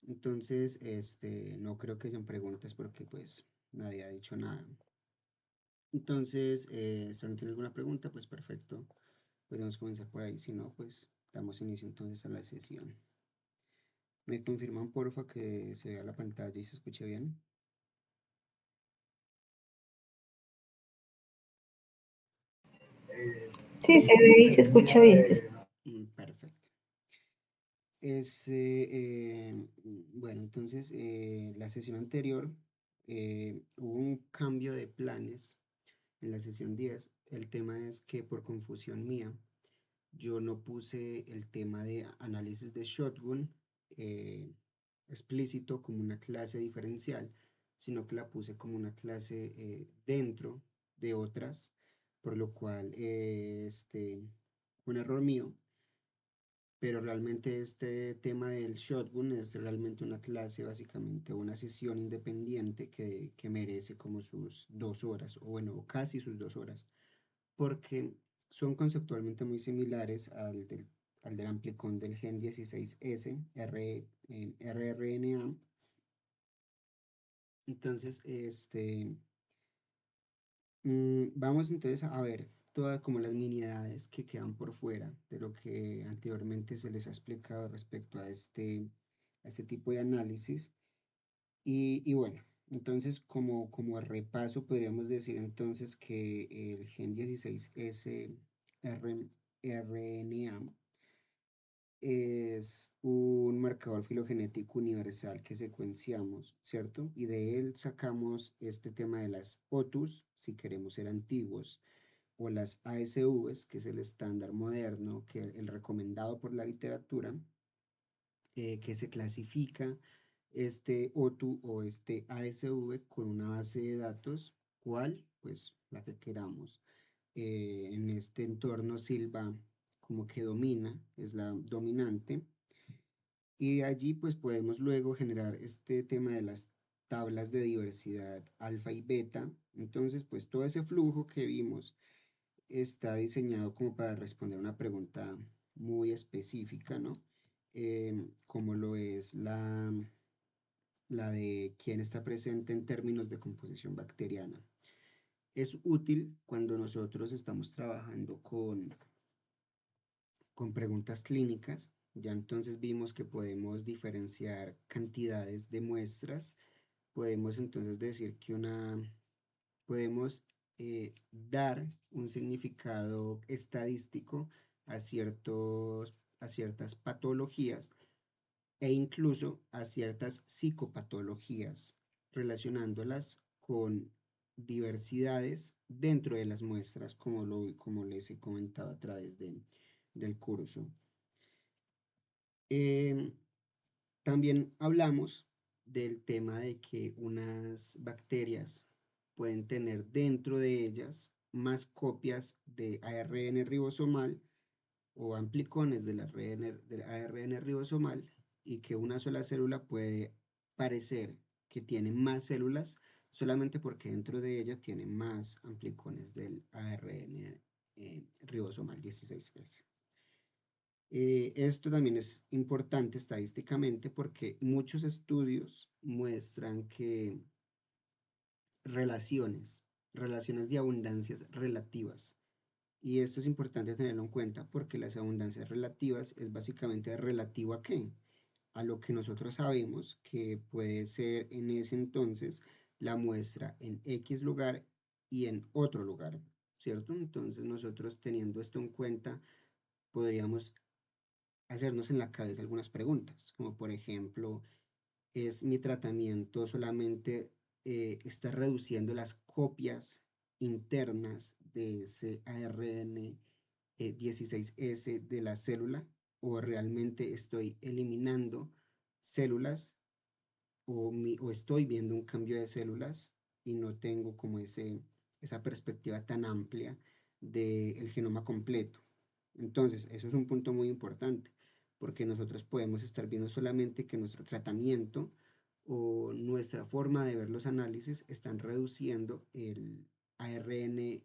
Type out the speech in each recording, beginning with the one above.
Entonces, no creo que hayan preguntas porque pues nadie ha dicho nada. Entonces, si alguien tiene alguna pregunta, pues perfecto. Podríamos comenzar por ahí. Si no, pues damos inicio entonces a la sesión. ¿Me confirman porfa que se vea la pantalla y se escuche bien? Sí, se ve y se escucha bien. Sí. Perfecto. Bueno, entonces la sesión anterior hubo un cambio de planes en la sesión 10. El tema es que por confusión mía, yo no puse el tema de análisis de shotgun eh, explícito como una clase diferencial, sino que la puse como una clase dentro de otras, por lo cual un error mío, pero realmente este tema del shotgun es realmente una clase, básicamente una sesión independiente que merece como sus 2 horas, o bueno, casi sus 2 horas, porque son conceptualmente muy similares al del amplicón del Gen 16S, rRNA. Entonces, vamos entonces a ver todas como las miniedades que quedan por fuera de lo que anteriormente se les ha explicado respecto a este tipo de análisis. Y bueno, entonces como repaso podríamos decir entonces que el gen 16S RNA es un marcador filogenético universal que secuenciamos, ¿cierto? Y de él sacamos este tema de las OTUs, si queremos ser antiguos, o las ASVs, que es el estándar moderno, que el recomendado por la literatura, que se clasifica este OTU o este ASV con una base de datos, ¿cuál? Pues la que queramos. En este entorno Silva como que domina, es la dominante, y de allí pues podemos luego generar este tema de las tablas de diversidad alfa y beta. Entonces pues todo ese flujo que vimos está diseñado como para responder a una pregunta muy específica, ¿no? Como lo es la de quién está presente en términos de composición bacteriana. Es útil cuando nosotros estamos trabajando con preguntas clínicas. Ya entonces vimos que podemos diferenciar cantidades de muestras. Podemos entonces decir que podemos dar un significado estadístico a ciertas patologías e incluso a ciertas psicopatologías, relacionándolas con diversidades dentro de las muestras, como les he comentado a través del curso. Em, También hablamos del tema de que unas bacterias pueden tener dentro de ellas más copias de ARN ribosomal o amplicones del ARN ribosomal, y que una sola célula puede parecer que tiene más células solamente porque dentro de ella tiene más amplicones del ARN ribosomal 16S. Esto también es importante estadísticamente porque muchos estudios muestran que relaciones, relaciones de abundancias relativas. Y esto es importante tenerlo en cuenta porque las abundancias relativas es básicamente relativo a qué, a lo que nosotros sabemos que puede ser en ese entonces la muestra en X lugar y en otro lugar, ¿cierto? Entonces nosotros teniendo esto en cuenta podríamos hacernos en la cabeza algunas preguntas, como por ejemplo, ¿es mi tratamiento solamente está reduciendo las copias internas de ese ARN 16S de la célula, o realmente estoy eliminando células, o estoy viendo un cambio de células y no tengo como esa perspectiva tan amplia del genoma completo? Entonces, eso es un punto muy importante, porque nosotros podemos estar viendo solamente que nuestro tratamiento o nuestra forma de ver los análisis están reduciendo el ARN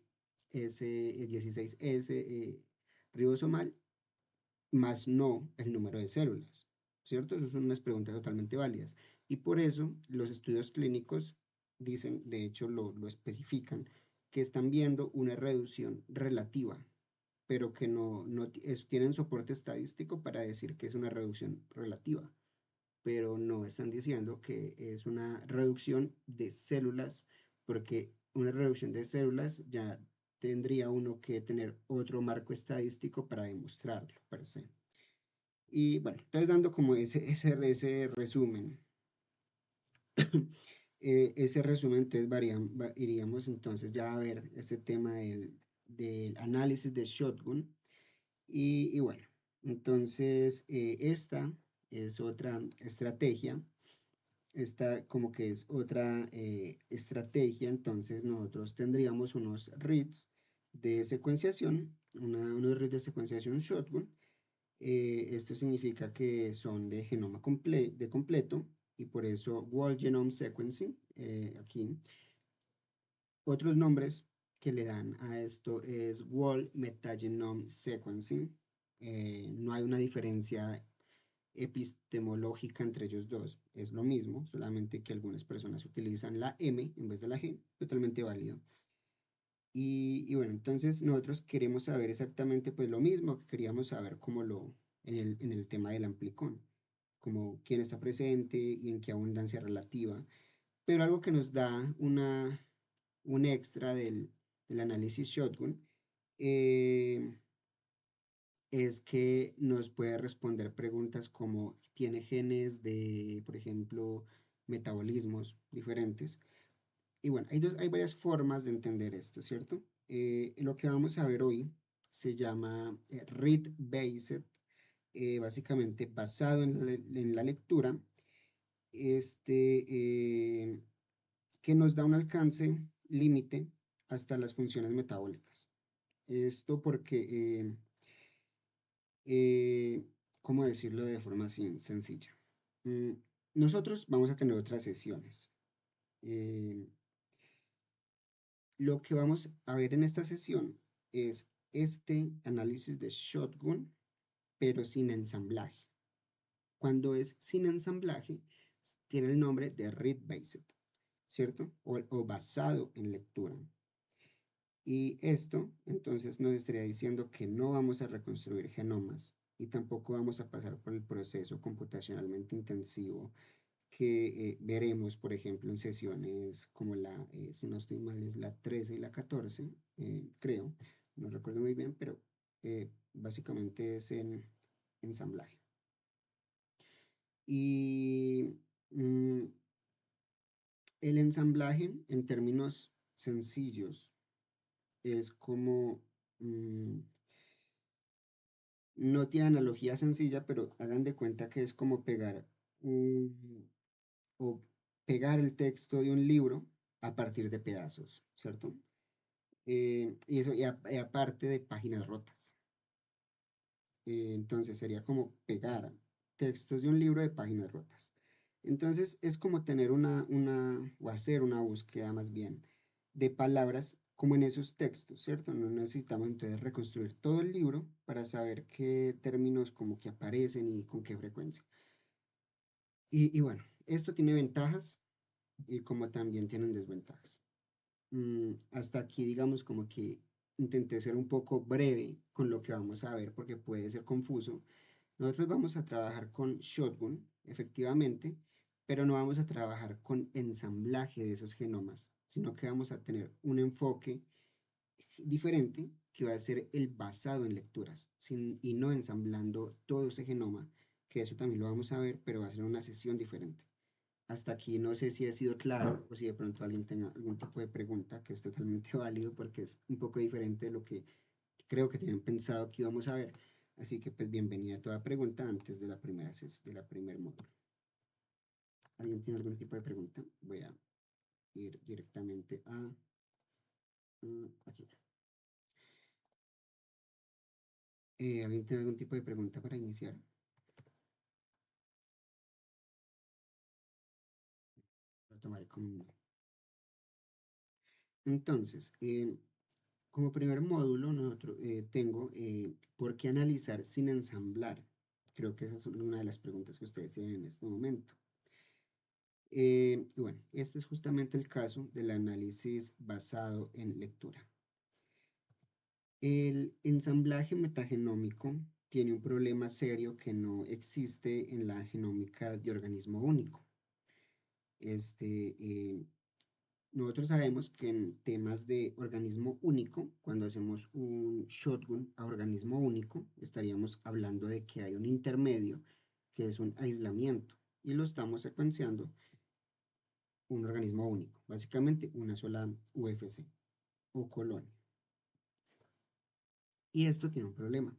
S16S ribosomal, más no el número de células, ¿cierto? Esas son unas preguntas totalmente válidas. Y por eso los estudios clínicos dicen, de hecho lo especifican, que están viendo una reducción relativa, pero que tienen soporte estadístico para decir que es una reducción relativa, pero no están diciendo que es una reducción de células, porque una reducción de células ya tendría uno que tener otro marco estadístico para demostrarlo, per se. Y bueno, entonces dando como ese resumen, ese resumen, entonces iríamos entonces ya a ver ese tema del análisis de shotgun. Y bueno, entonces esta es otra estrategia, esta como que es otra estrategia, entonces nosotros tendríamos unos reads de secuenciación, unos reads de secuenciación shotgun. Esto significa que son de genoma de completo y por eso Whole Genome Sequencing aquí. Otros nombres que le dan a esto es Whole Metagenome Sequencing. No hay una diferencia epistemológica entre ellos dos. Es lo mismo, solamente que algunas personas utilizan la M en vez de la G, totalmente válido. Y bueno, entonces nosotros queremos saber exactamente pues lo mismo que queríamos saber en el tema del amplicón, como quién está presente y en qué abundancia relativa, pero algo que nos da un extra del análisis shotgun eh, es que nos puede responder preguntas como tiene genes de, por ejemplo, metabolismos diferentes. Y bueno, hay varias formas de entender esto, ¿cierto? Lo que vamos a ver hoy se llama read-based, básicamente basado en la lectura, este, que nos da un alcance límite hasta las funciones metabólicas. Esto porque, eh, ¿cómo decirlo de forma así sencilla? Mm, Nosotros vamos a tener otras sesiones. Eh, Lo que vamos a ver en esta sesión es este análisis de shotgun, pero sin ensamblaje. Cuando es sin ensamblaje, tiene el nombre de read-based, ¿cierto? O basado en lectura. Y esto entonces nos estaría diciendo que no vamos a reconstruir genomas y tampoco vamos a pasar por el proceso computacionalmente intensivo que veremos, por ejemplo, en sesiones como si no estoy mal, es la 13 y la 14, creo, no recuerdo muy bien, pero básicamente es en ensamblaje. Y mm, el ensamblaje, en términos sencillos, es como, mm, no tiene analogía sencilla, pero hagan de cuenta que es como o pegar el texto de un libro a partir de pedazos, ¿cierto? Y eso, y aparte de páginas rotas. Entonces sería como pegar textos de un libro de páginas rotas. Entonces es como tener o hacer una búsqueda más bien de palabras como en esos textos, ¿cierto? No necesitamos entonces reconstruir todo el libro para saber qué términos como que aparecen y con qué frecuencia. Y bueno, esto tiene ventajas y como también tienen desventajas. Hasta aquí, digamos, como que intenté ser un poco breve con lo que vamos a ver porque puede ser confuso. Nosotros vamos a trabajar con shotgun, efectivamente, pero no vamos a trabajar con ensamblaje de esos genomas, sino que vamos a tener un enfoque diferente que va a ser el basado en lecturas y no ensamblando todo ese genoma, que eso también lo vamos a ver, pero va a ser una sesión diferente. Hasta aquí no sé si ha sido claro o si de pronto alguien tenga algún tipo de pregunta, que es totalmente válido porque es un poco diferente de lo que creo que tenían pensado que íbamos a ver. Así que pues bienvenida a toda pregunta antes de de la primer módulo. ¿Alguien tiene algún tipo de pregunta? Voy a ir directamente aquí. ¿Alguien tiene algún tipo de pregunta para iniciar? Lo tomaré como un no. Entonces, como primer módulo, nosotros tengo por qué analizar sin ensamblar. Creo que esa es una de las preguntas que ustedes tienen en este momento. Y bueno, este es justamente el caso del análisis basado en lectura. El ensamblaje metagenómico tiene un problema serio que no existe en la genómica de organismo único. Este, nosotros sabemos que en temas de organismo único, cuando hacemos un shotgun a organismo único, estaríamos hablando de que hay un intermedio, que es un aislamiento, y lo estamos secuenciando un organismo único, básicamente una sola UFC o colonia. Y esto tiene un problema.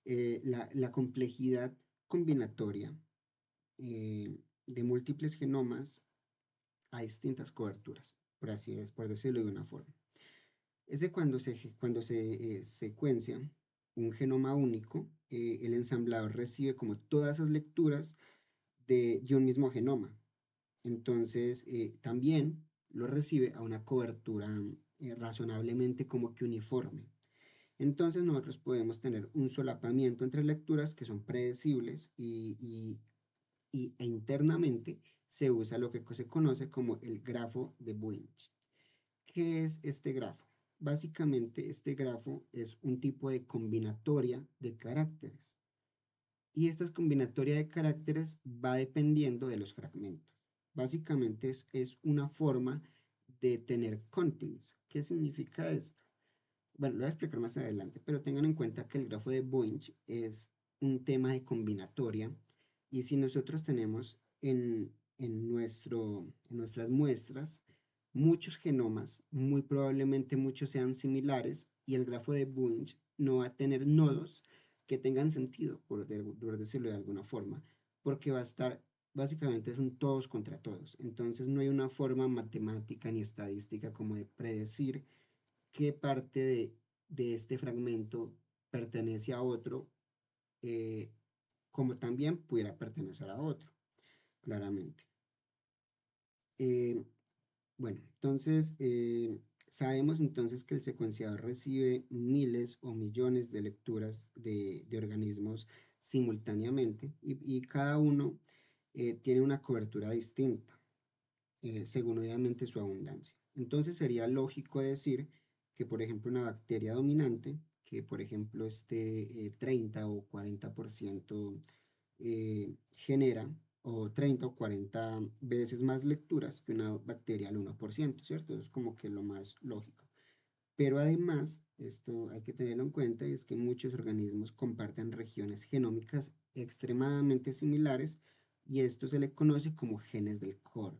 La complejidad combinatoria de múltiples genomas a distintas coberturas, por decirlo de una forma. Es de cuando se secuencia un genoma único, el ensamblador recibe como todas esas lecturas de un mismo genoma. Entonces, también lo recibe a una cobertura razonablemente como que uniforme. Entonces, nosotros podemos tener un solapamiento entre lecturas que son predecibles e internamente se usa lo que se conoce como el grafo de Wunsch. ¿Qué es este grafo? Básicamente, este grafo es un tipo de combinatoria de caracteres. Y esta combinatoria de caracteres va dependiendo de los fragmentos. Básicamente es una forma de tener contings. ¿Qué significa esto? Bueno, lo voy a explicar más adelante, pero tengan en cuenta que el grafo de Wunsch es un tema de combinatoria y si nosotros tenemos en nuestras muestras muchos genomas, muy probablemente muchos sean similares y el grafo de Wunsch no va a tener nodos que tengan sentido, por decirlo de alguna forma, porque va a estar, básicamente es un todos contra todos. Entonces no hay una forma matemática ni estadística como de predecir qué parte de este fragmento pertenece a otro, eh, como también pudiera pertenecer a otro, claramente. Eh, bueno, entonces sabemos entonces que el secuenciador recibe miles o millones de lecturas de organismos simultáneamente y cada uno tiene una cobertura distinta, según obviamente su abundancia. Entonces sería lógico decir que, por ejemplo, una bacteria dominante, que por ejemplo esté 30 o 40% genera o 30 o 40 veces más lecturas que una bacteria al 1%, ¿cierto? Eso es como que lo más lógico. Pero además, esto hay que tenerlo en cuenta, y es que muchos organismos comparten regiones genómicas extremadamente similares y esto se le conoce como genes del core.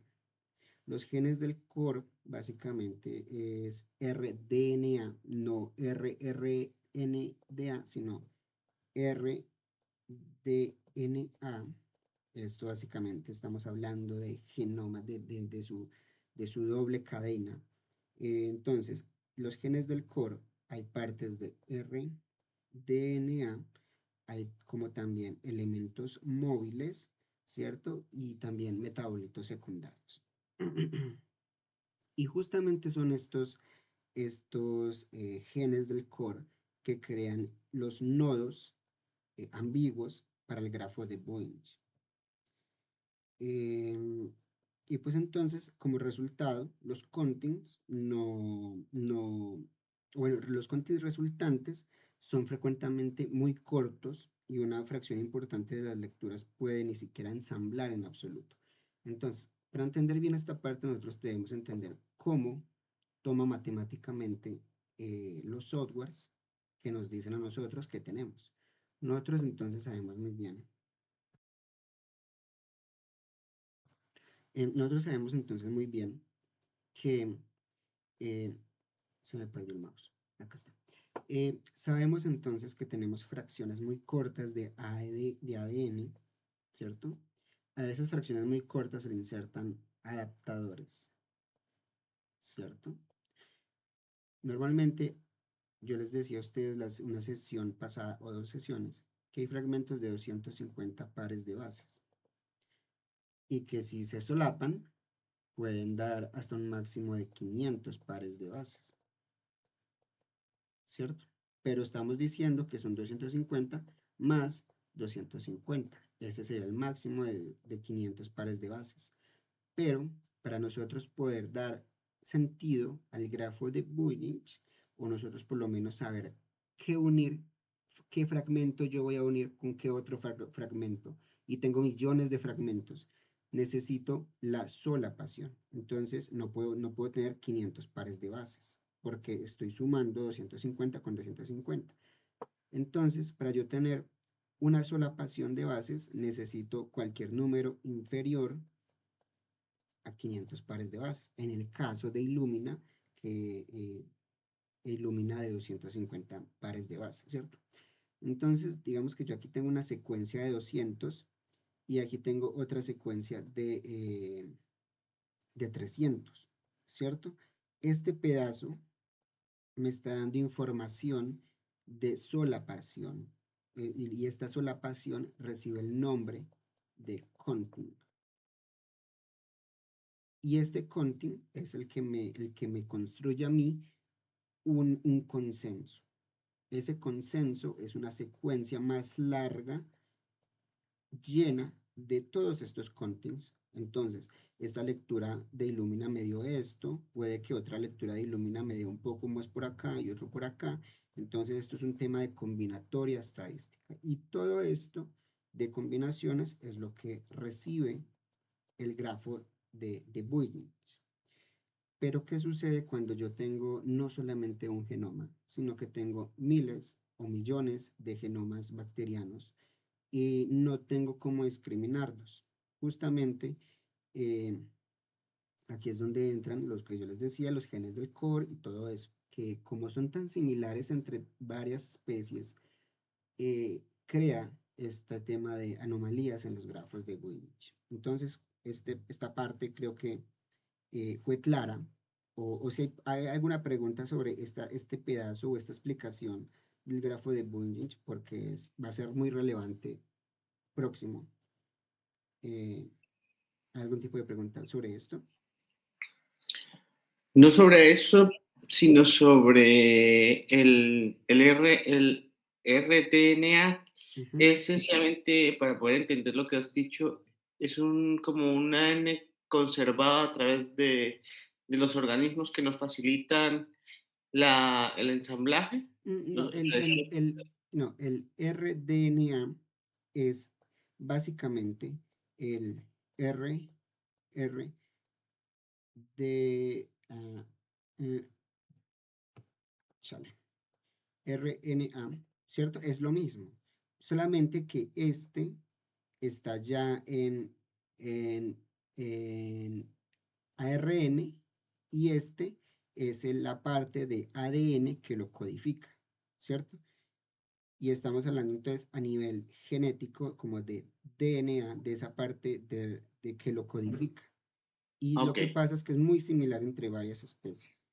Los genes del core básicamente es rDNA, no rRNDA, sino rDNA. Esto básicamente estamos hablando de genoma, de su doble cadena. Entonces, los genes del core, hay partes de rDNA, hay como también elementos móviles, ¿cierto? Y también metabolitos secundarios. Y justamente son estos genes del core que crean los nodos ambiguos para el grafo de Wunsch. Em, y pues entonces, como resultado, los contings bueno, los contings resultantes son frecuentemente muy cortos y una fracción importante de las lecturas puede ni siquiera ensamblar en absoluto. Entonces, para entender bien esta parte, nosotros debemos entender cómo toma matemáticamente los softwares que nos dicen a nosotros que tenemos. Nosotros entonces sabemos muy bien. Nosotros sabemos entonces muy bien que eh, se me perdió el mouse. Acá está. Sabemos entonces que tenemos fracciones muy cortas de ADN, ¿cierto? A esas fracciones muy cortas se le insertan adaptadores, ¿cierto? Normalmente, yo les decía a ustedes una sesión pasada o dos sesiones que hay fragmentos de 250 pares de bases y que si se solapan pueden dar hasta un máximo de 500 pares de bases, ¿cierto? Pero estamos diciendo que son 250 más 250. Ese sería el máximo de 500 pares de bases. Pero para nosotros poder dar sentido al grafo de Bullinger, o nosotros por lo menos saber qué unir, qué fragmento yo voy a unir con qué otro fragmento, y tengo millones de fragmentos, necesito la solapación. Entonces no puedo tener 500 pares de bases, porque estoy sumando 250 con 250. Entonces, para yo tener una solapación de bases, necesito cualquier número inferior a 500 pares de bases. En el caso de Illumina, que Illumina de 250 pares de bases, ¿cierto? Entonces, digamos que yo aquí tengo una secuencia de 200 y aquí tengo otra secuencia de 300, ¿cierto? Este pedazo me está dando información de solapación, y esta solapación recibe el nombre de counting. Y este counting es el que me construye a mí un consenso. Ese consenso es una secuencia más larga, llena de todos estos countings. Entonces, esta lectura de Illumina me dio esto, puede que otra lectura de Illumina me dé un poco más por acá y otro por acá. Entonces, esto es un tema de combinatoria estadística. Y todo esto de combinaciones es lo que recibe el grafo de Bullinger. Pero ¿qué sucede cuando yo tengo no solamente un genoma, sino que tengo miles o millones de genomas bacterianos y no tengo cómo discriminarlos? Justamente eh, aquí es donde entran los que yo les decía, los genes del core y todo eso, que como son tan similares entre varias especies, crea este tema de anomalías en los grafos de Bullinger. Entonces, esta parte creo que fue clara, o si hay alguna pregunta sobre este pedazo o esta explicación del grafo de Bullinger, porque va a ser muy relevante próximo. Eh, ¿Algún tipo de pregunta sobre esto? No sobre eso, sino sobre el rDNA. Ujú. Es sencillamente, para poder entender lo que has dicho, es como un ADN conservado a través de los organismos que nos facilitan el ensamblaje. No, ¿No? no, el rDNA es básicamente el R, R de, eh, chale, RNA, ¿cierto? Es lo mismo, solamente que este está ya en, en ARN, y este es la parte de ADN que lo codifica, ¿cierto? Y estamos hablando entonces a nivel genético como de DNA, de esa parte de que lo codifica. Y lo Ok, que pasa es que es muy similar entre varias especies.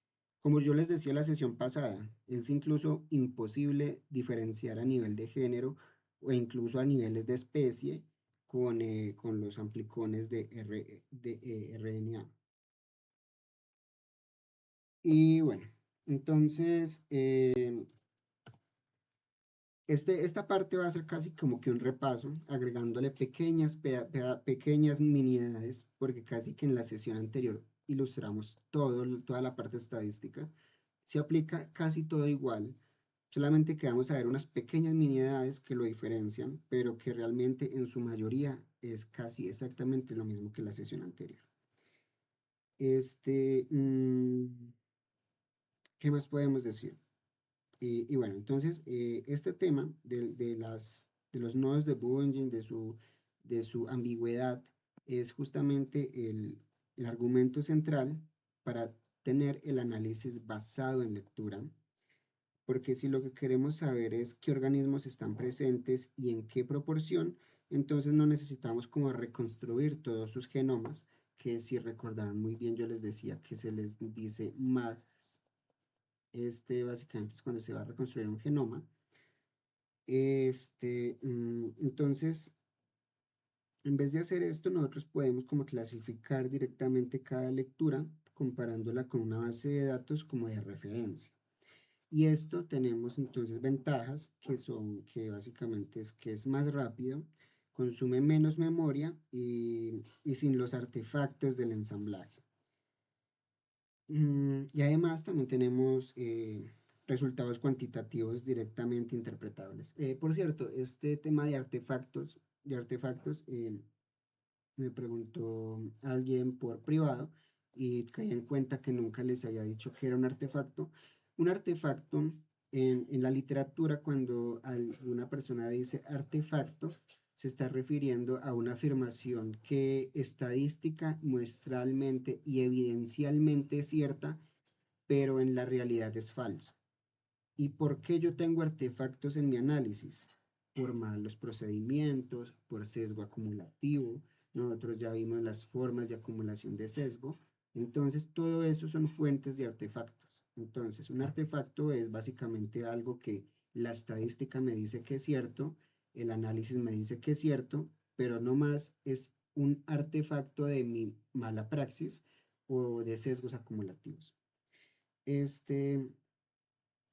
Como yo les decía la sesión pasada, es incluso imposible diferenciar a nivel de género o incluso a niveles de especie con los amplicones de RNA. Y bueno, entonces esta parte va a ser casi como que un repaso, agregándole pequeñas miniedades, porque casi que en la sesión anterior ilustramos toda la parte estadística. Se aplica casi todo igual, solamente que vamos a ver unas pequeñas miniedades que lo diferencian, pero que realmente en su mayoría es casi exactamente lo mismo que la sesión anterior. Este, ¿Qué más podemos decir? Y bueno, entonces este tema de los nodos de Bullinger, de su ambigüedad, es justamente el argumento central para tener el análisis basado en lectura, porque si lo que queremos saber es qué organismos están presentes y en qué proporción, entonces no necesitamos como reconstruir todos sus genomas, que si recordaron muy bien yo les decía que se les dice MAGs. Básicamente es cuando se va a reconstruir un genoma. Entonces, en vez de hacer esto, nosotros podemos como clasificar directamente cada lectura comparándola con una base de datos como de referencia. Y esto tenemos entonces ventajas que son que básicamente es que es más rápido, consume menos memoria y sin los artefactos del ensamblaje. Y además también tenemos resultados cuantitativos directamente interpretables. Por cierto, este tema de artefactos, me preguntó alguien por privado y caí en cuenta que nunca les había dicho que era un artefacto. Un artefacto en la literatura, cuando alguna persona dice artefacto, se está refiriendo a una afirmación que estadística, muestralmente y evidencialmente es cierta, pero en la realidad es falsa. ¿Y por qué yo tengo artefactos en mi análisis? Por malos procedimientos, por sesgo acumulativo. Nosotros ya vimos las formas de acumulación de sesgo. Entonces, todo eso son fuentes de artefactos. Entonces, un artefacto es básicamente algo que la estadística me dice que es cierto, el análisis me dice que es cierto, pero no más es un artefacto de mi mala praxis o de sesgos acumulativos. Este,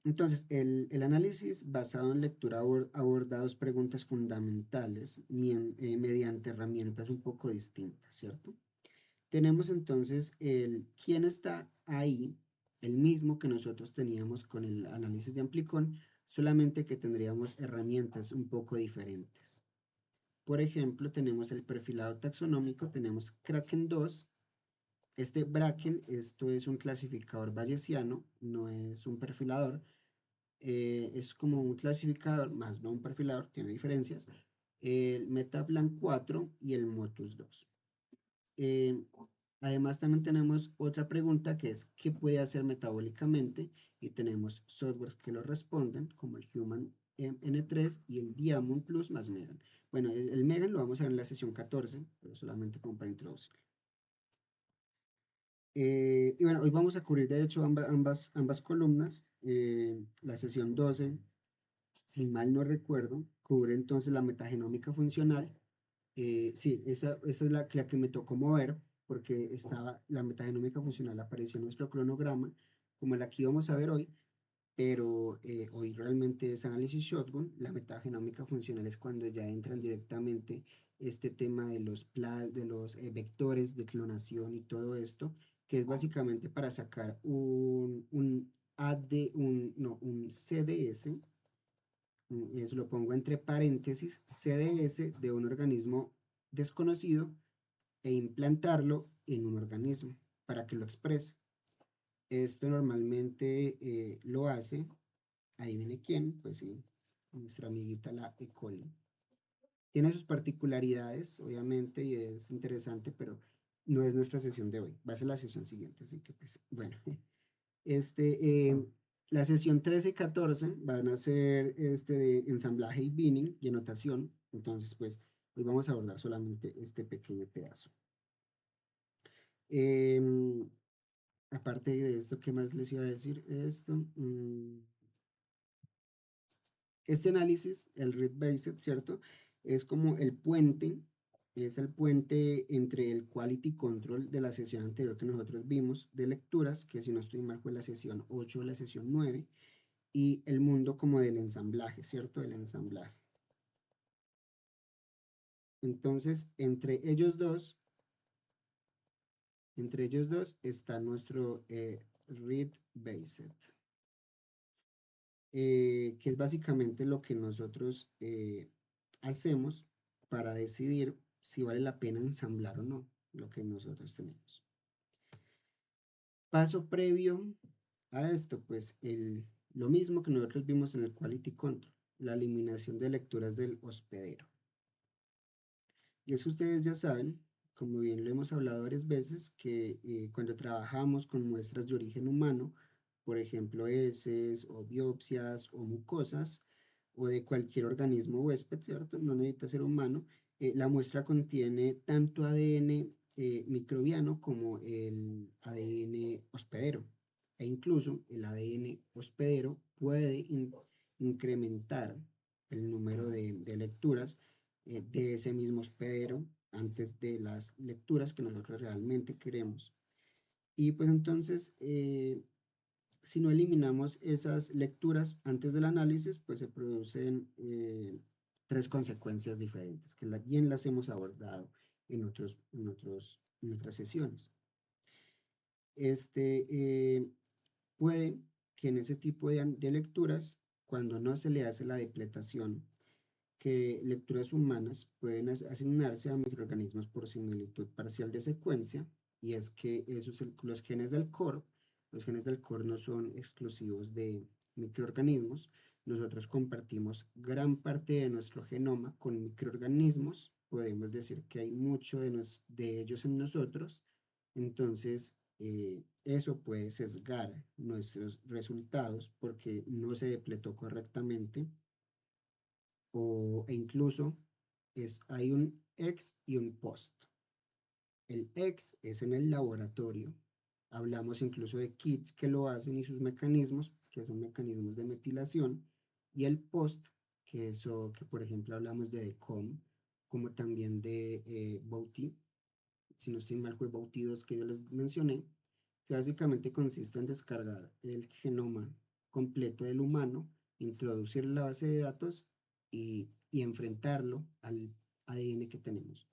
entonces, el análisis basado en lectura aborda dos preguntas fundamentales mediante herramientas un poco distintas, ¿cierto? Tenemos entonces el quién está ahí, el mismo que nosotros teníamos con el análisis de Amplicon, solamente que tendríamos herramientas un poco diferentes. Por ejemplo, tenemos el perfilado taxonómico, tenemos Kraken 2. Este Bracken, esto es un clasificador bayesiano, no es un perfilador. Es como un clasificador, más no un perfilador, tiene diferencias. El MetaPlan 4 y el Motus 2. Eh, Además, también tenemos otra pregunta que es ¿qué puede hacer metabólicamente? Y tenemos softwares que lo responden, como el Human N3 y el Diamond Plus más Megan. Bueno, el Megan lo vamos a ver en la sesión 14, pero solamente como para introducir. Y bueno, hoy vamos a cubrir de hecho ambas columnas. La sesión 12, si mal no recuerdo, cubre entonces la metagenómica funcional. Sí, esa es la que me tocó mover, porque estaba la metagenómica funcional apareció en nuestro cronograma, como la que íbamos a ver hoy, pero hoy realmente es análisis shotgun. La metagenómica funcional es cuando ya entran directamente este tema de los vectores de clonación y todo esto, que es básicamente para sacar un AD, no, un CDS. Eso lo pongo entre paréntesis, CDS de un organismo desconocido e implantarlo en un organismo para que lo exprese. Esto normalmente lo hace, ahí viene quién, pues sí, nuestra amiguita la E. coli. Tiene sus particularidades, obviamente, y es interesante, pero no es nuestra sesión de hoy, va a ser la sesión siguiente, así que pues bueno. Este, la sesión 13 y 14 van a ser de ensamblaje y binning y anotación. Entonces, pues, hoy vamos a abordar solamente este pequeño pedazo. Em, Aparte de esto, ¿qué más les iba a decir? Este análisis, el read-based, ¿cierto? Es como el puente, es el puente entre el quality control de la sesión anterior que nosotros vimos de lecturas, que si no estoy mal fue la sesión 8 o la sesión 9, y el mundo como del ensamblaje, ¿cierto? Del ensamblaje. Entonces, entre ellos dos está nuestro read based, que es básicamente lo que nosotros hacemos para decidir si vale la pena ensamblar o no lo que nosotros tenemos. Paso previo a esto, pues lo mismo que nosotros vimos en el quality control, la eliminación de lecturas del hospedero. Y es que ustedes ya saben, como bien lo hemos hablado varias veces, que cuando trabajamos con muestras de origen humano, por ejemplo, heces o biopsias o mucosas, o de cualquier organismo huésped, ¿cierto? No necesita ser humano, la muestra contiene tanto ADN microbiano como el ADN hospedero. E incluso el ADN hospedero puede incrementar el número de lecturas de ese mismo hospedero antes de las lecturas que nosotros realmente queremos. Y pues entonces, si no eliminamos esas lecturas antes del análisis, pues se producen tres consecuencias diferentes, que bien las hemos abordado en otras sesiones. Puede que en ese tipo de lecturas, cuando no se le hace la depletación, que lecturas humanas pueden asignarse a microorganismos por similitud parcial de secuencia, y es que los los genes del core no son exclusivos de microorganismos. Nosotros compartimos gran parte de nuestro genoma con microorganismos, podemos decir que hay mucho de ellos en nosotros, entonces eso puede sesgar nuestros resultados porque no se depletó correctamente e incluso hay un ex y un post. El ex es en el laboratorio. Hablamos incluso de kits que lo hacen y sus mecanismos, que son mecanismos de metilación, y el post, que por ejemplo hablamos de DECOM, como también de Bauti, si no estoy mal fue Bauti 2 que yo les mencioné, que básicamente consiste en descargar el genoma completo del humano, introducir la base de datos y enfrentarlo al ADN que tenemos.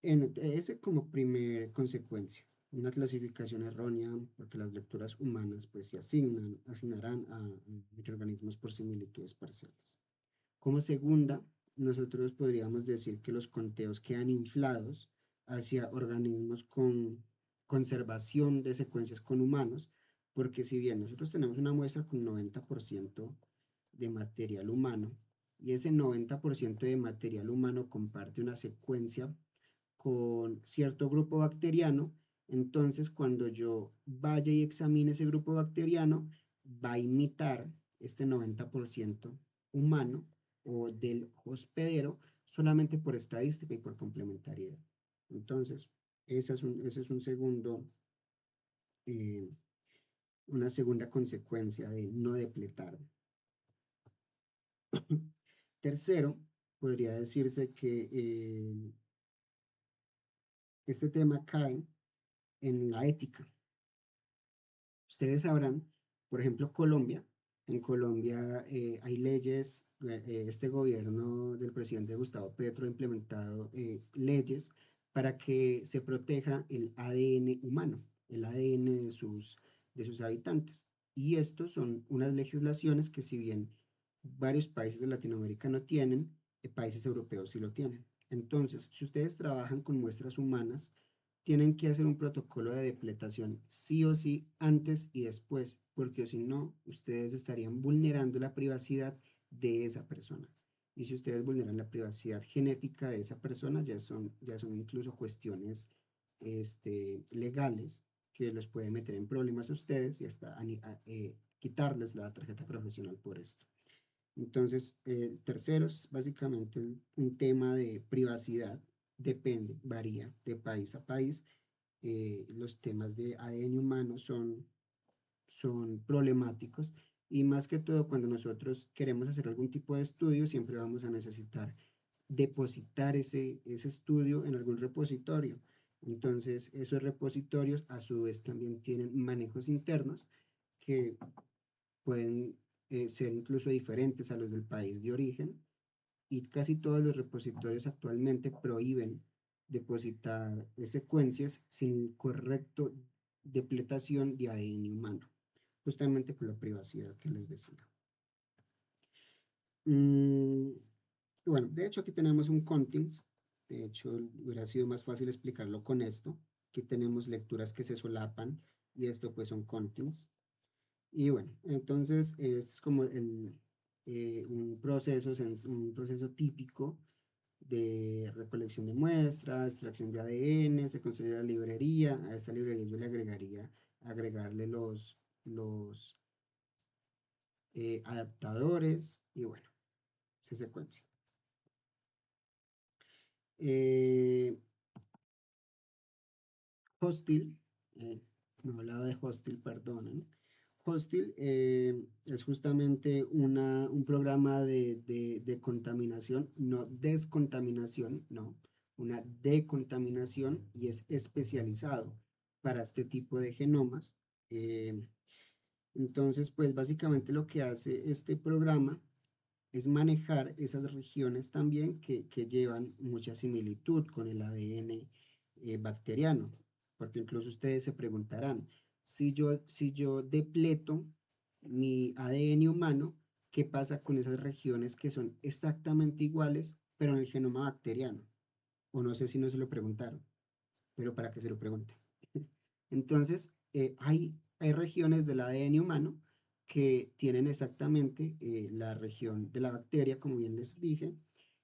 Ese como primer consecuencia, una clasificación errónea, porque las lecturas humanas pues se asignarán a microorganismos por similitudes parciales. Como segunda, nosotros podríamos decir que los conteos quedan inflados hacia organismos con conservación de secuencias con humanos, porque si bien nosotros tenemos una muestra con 90% de material humano, y ese 90% de material humano comparte una secuencia con cierto grupo bacteriano, entonces cuando yo vaya y examine ese grupo bacteriano, va a imitar este 90% humano o del hospedero solamente por estadística y por complementariedad. Entonces, ese es un eh, una segunda consecuencia de no depletar. Tercero, podría decirse que este tema cae en la ética. Ustedes sabrán, por ejemplo, en Colombia hay leyes, este gobierno del presidente Gustavo Petro ha implementado leyes para que se proteja el ADN humano, el ADN de sus habitantes. Y estos son unas legislaciones que si bien varios países de Latinoamérica no tienen, países europeos sí lo tienen. Entonces, si ustedes trabajan con muestras humanas, tienen que hacer un protocolo de depletación sí o sí antes y después, porque si no, ustedes estarían vulnerando la privacidad de esa persona. Y si ustedes vulneran la privacidad genética de esa persona, ya son incluso cuestiones legales que los pueden meter en problemas a ustedes y hasta quitarles la tarjeta profesional por esto. Entonces, tercero es básicamente un tema de privacidad, depende, varía de país a país. Los temas de ADN humano son problemáticos y más que todo cuando nosotros queremos hacer algún tipo de estudio, siempre vamos a necesitar depositar ese estudio en algún repositorio. Entonces, esos repositorios a su vez también tienen manejos internos que pueden ser incluso diferentes a los del país de origen y casi todos los repositorios actualmente prohíben depositar secuencias sin correcto depletación de ADN humano, justamente por la privacidad que les decía. Bueno, de hecho aquí tenemos un contings, de hecho hubiera sido más fácil explicarlo con esto. Aquí tenemos lecturas que se solapan y esto pues son contings. Y bueno, entonces este es como un proceso típico de recolección de muestras, extracción de ADN, se construye la librería. A esta librería yo le agregarle los adaptadores y bueno, se secuencia. Hostil, no he hablado de Hostil, perdonen. Hostil es justamente un programa de contaminación, no descontaminación, no, una decontaminación y es especializado para este tipo de genomas. Entonces, pues básicamente lo que hace este programa es manejar esas regiones también que llevan mucha similitud con el ADN bacteriano, porque incluso ustedes se preguntarán, si yo depleto mi ADN humano, ¿qué pasa con esas regiones que son exactamente iguales, pero en el genoma bacteriano? O no sé si no se lo preguntaron, pero para que se lo pregunten. Entonces, hay regiones del ADN humano que tienen exactamente la región de la bacteria, como bien les dije,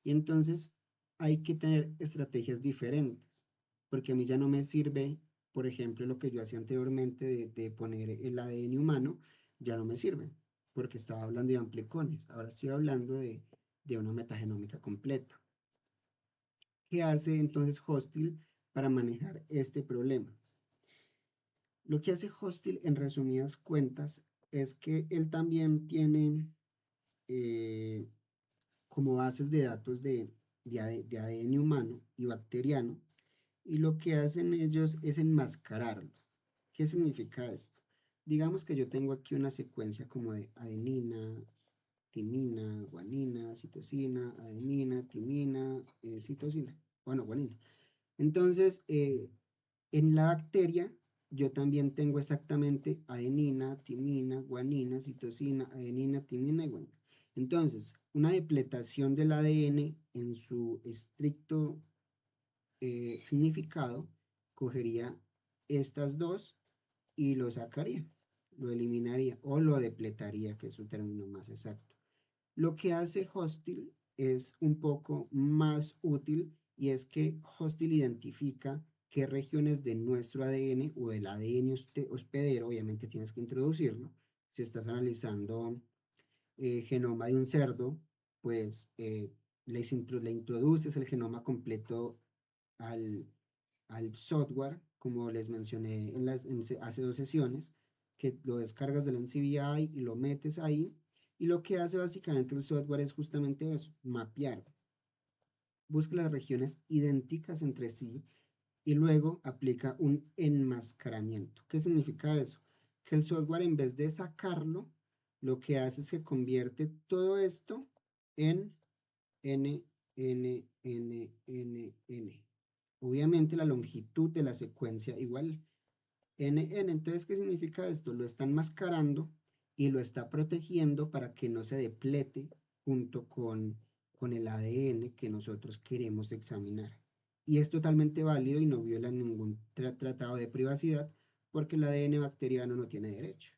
y entonces hay que tener estrategias diferentes, porque a mí ya no me sirve, por ejemplo, lo que yo hacía anteriormente de poner el ADN humano, ya no me sirve, porque estaba hablando de amplecones, ahora estoy hablando de una metagenómica completa. ¿Qué hace entonces Hostil para manejar este problema? Lo que hace Hostil, en resumidas cuentas, es que él también tiene eh, como bases de datos de ADN humano y bacteriano, y lo que hacen ellos es enmascararlo. ¿Qué significa esto? Digamos que yo tengo aquí una secuencia como de adenina, timina, guanina, citosina, adenina, timina, citosina, bueno, guanina. Entonces, en la bacteria, yo también tengo exactamente adenina, timina, guanina, citosina, adenina, timina y guanina. Entonces, una depletación del ADN en su estricto significado, cogería estas dos y lo sacaría, lo eliminaría o lo depletaría, que es su término más exacto. Lo que hace Hostil es un poco más útil y es que Hostil identifica qué regiones de nuestro ADN o del ADN hospedero, obviamente tienes que introducirlo. Si estás analizando genoma de un cerdo, pues le introduces el genoma completo al, al software, como les mencioné hace dos sesiones, que lo descargas del NCBI y lo metes ahí. Y lo que hace básicamente el software es justamente eso, mapear. Busca las regiones idénticas entre sí y luego aplica un enmascaramiento. ¿Qué significa eso? Que el software, en vez de sacarlo, lo que hace es que convierte todo esto en N, N, N, N, N. Obviamente la longitud de la secuencia igual N, N. Entonces, ¿qué significa esto? Lo está enmascarando y lo está protegiendo para que no se deplete junto con el ADN que nosotros queremos examinar. Y es totalmente válido y no viola ningún tratado de privacidad porque el ADN bacteriano no tiene derecho.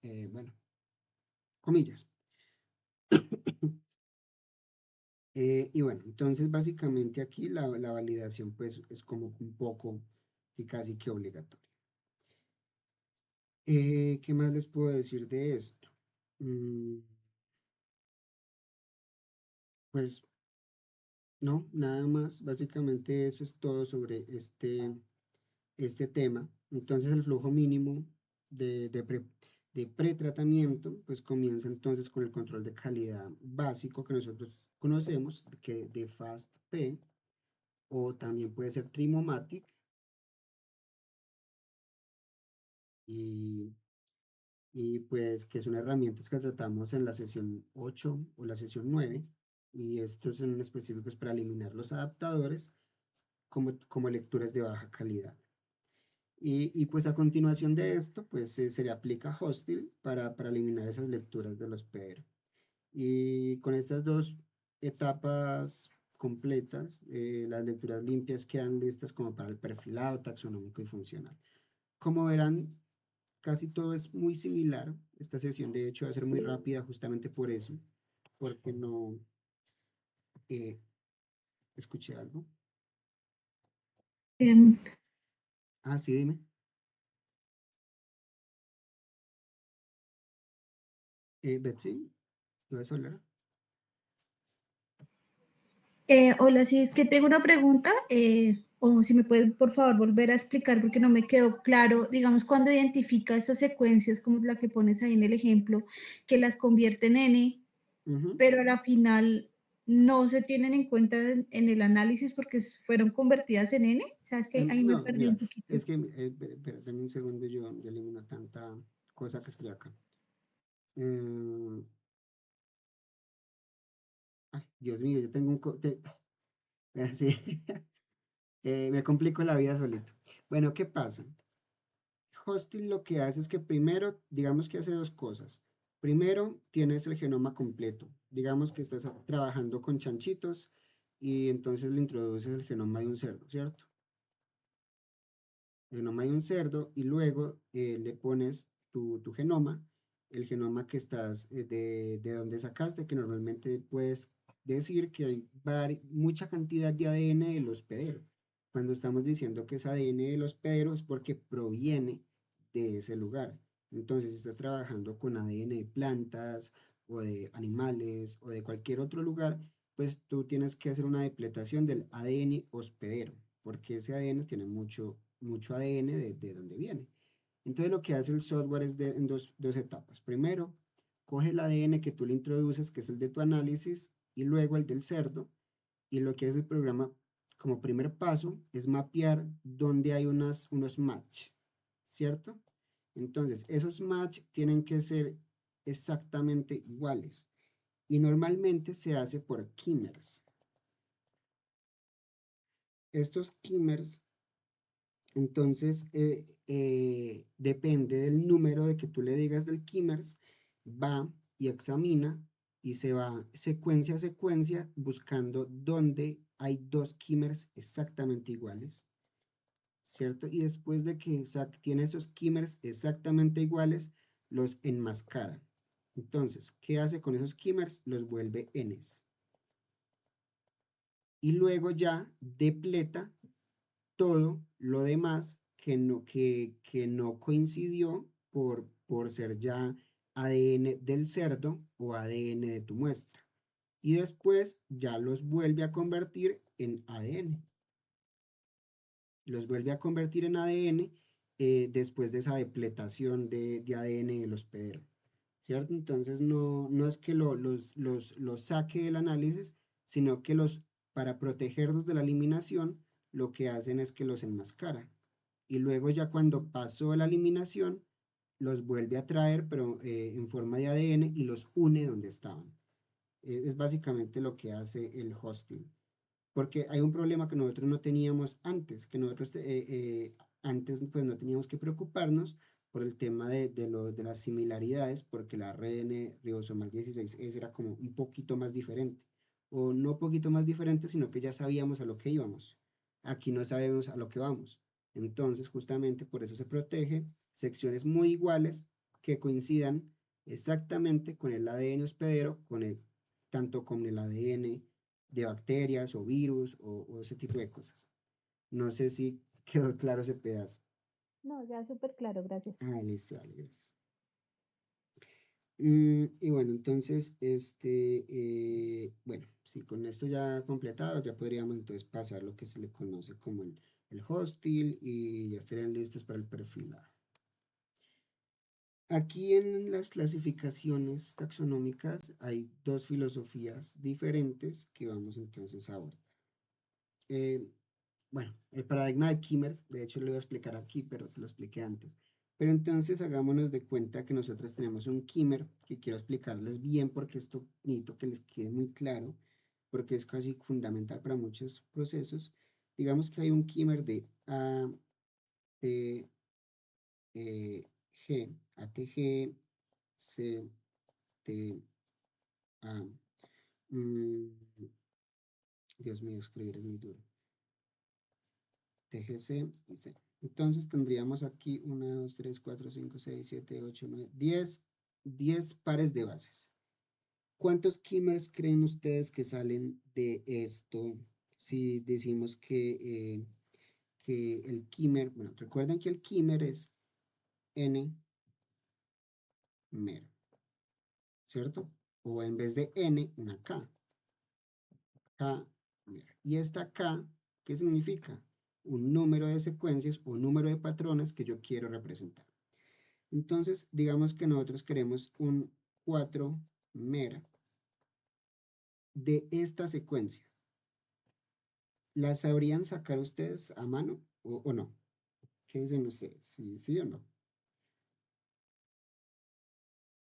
Bueno, comillas. Y bueno, entonces básicamente aquí la validación pues es como un poco y casi que obligatoria. ¿Qué más les puedo decir de esto? Mm, pues no, nada más. Básicamente eso es todo sobre este tema. Entonces el flujo mínimo de pretratamiento pues comienza entonces con el control de calidad básico que nosotros conocemos, que de FAST-P, o también puede ser Trimomatic, y, y pues que son herramientas que tratamos en la sesión 8 o la sesión 9, y estos son específicos para eliminar los adaptadores como lecturas de baja calidad. Y pues a continuación de esto, pues se le aplica Hostil para eliminar esas lecturas de los PR. Y con estas dos etapas completas, las lecturas limpias quedan listas como para el perfilado taxonómico y funcional. Como verán, casi todo es muy similar. Esta sesión de hecho va a ser muy rápida justamente por eso, porque no eh, escuché algo. Em, Ah, sí, dime. Betsy, ¿tú vas a hablar? Hola, sí, es que tengo una pregunta, o si me puedes por favor volver a explicar porque no me quedó claro, digamos, cuando identifica estas secuencias como la que pones ahí en el ejemplo, que las convierte en N, Ujú. pero a la final no se tienen en cuenta en el análisis porque fueron convertidas en n. ¿Sabes que ahí me No, perdí un mira, poquito? es que, espera, dame un segundo, yo elimino tanta cosa que escribí acá. Mm, Ay, Dios mío, yo tengo sí, me complico la vida solito. Bueno, ¿qué pasa? Hosting lo que hace es que primero, digamos que hace dos cosas. Primero, tienes el genoma completo. Digamos que estás trabajando con chanchitos y entonces le introduces el genoma de un cerdo, ¿cierto? El genoma de un cerdo y luego le pones tu genoma, el genoma que estás, de donde sacaste, que normalmente puedes decir que hay mucha cantidad de ADN del hospedero. Cuando estamos diciendo que es ADN del hospedero es porque proviene de ese lugar. Entonces, si estás trabajando con ADN de plantas o de animales o de cualquier otro lugar, pues tú tienes que hacer una depletación del ADN hospedero, porque ese ADN tiene mucho ADN de donde viene. Entonces lo que hace el software es en dos etapas. Primero, coge el ADN que tú le introduces, que es el de tu análisis, y luego el del cerdo, y lo que hace el programa como primer paso es mapear dónde hay unos match, ¿cierto? Entonces, esos match tienen que ser exactamente iguales y normalmente se hace por kimers. Estos kimers, entonces, depende del número de que tú le digas del kimers, va y examina y se va secuencia a secuencia buscando dónde hay dos kimers exactamente iguales, ¿cierto? Y después de que tiene esos kimers exactamente iguales, los enmascara. Entonces, ¿qué hace con esos kimers? Los vuelve n's. Y luego ya depleta todo lo demás que no coincidió por ser ya ADN del cerdo o ADN de tu muestra. Y después ya los vuelve a convertir en ADN. Los vuelve a convertir en ADN después de esa depletación de ADN del hospedero. ¿Cierto? Entonces no es que los saque del análisis, sino que para protegerlos de la eliminación, lo que hacen es que los enmascara. Y luego ya cuando pasó la eliminación, los vuelve a traer, pero en forma de ADN y los une donde estaban. Es básicamente lo que hace el hosting. Porque hay un problema que nosotros no teníamos antes, que nosotros antes pues no teníamos que preocuparnos por el tema de las similaridades, porque la ARN ribosomal 16S era como un poquito más diferente, o no poquito más diferente, sino que ya sabíamos a lo que íbamos. Aquí no sabemos a lo que vamos. Entonces, justamente por eso se protege secciones muy iguales que coincidan exactamente con el ADN hospedero, tanto con el ADN de bacterias o virus o ese tipo de cosas. No sé si quedó claro ese pedazo. No, ya súper claro, gracias. Ah, listo, vale, gracias. Y bueno, entonces, bueno, sí, con esto ya completado, ya podríamos entonces pasar lo que se le conoce como el hosting y ya estarían listos para el perfilado. Aquí en las clasificaciones taxonómicas hay dos filosofías diferentes que vamos entonces a abordar. Bueno, el paradigma de Kimmers, de hecho lo voy a explicar aquí, pero te lo expliqué antes. Pero entonces hagámonos de cuenta que nosotros tenemos un Kimmer, que quiero explicarles bien porque esto necesito que les quede muy claro, porque es casi fundamental para muchos procesos. Digamos que hay un Kimmer de A, T, G, ATG, C, T, A. mm, Dios mío, escribir es muy duro. TGC y C. Entonces tendríamos aquí 1, 2, 3, 4, 5, 6, 7, 8, 9, 10 pares de bases. ¿Cuántos kimers creen ustedes que salen de esto si decimos que el kimer, bueno, recuerden que el kimer es n mer, ¿cierto? O en vez de n, una k. K mer. Y esta k, ¿qué significa? Un número de secuencias o número de patrones que yo quiero representar. Entonces, digamos que nosotros queremos un 4 mer de esta secuencia, ¿la sabrían sacar ustedes a mano o no? ¿Qué dicen ustedes? ¿Sí, sí o no?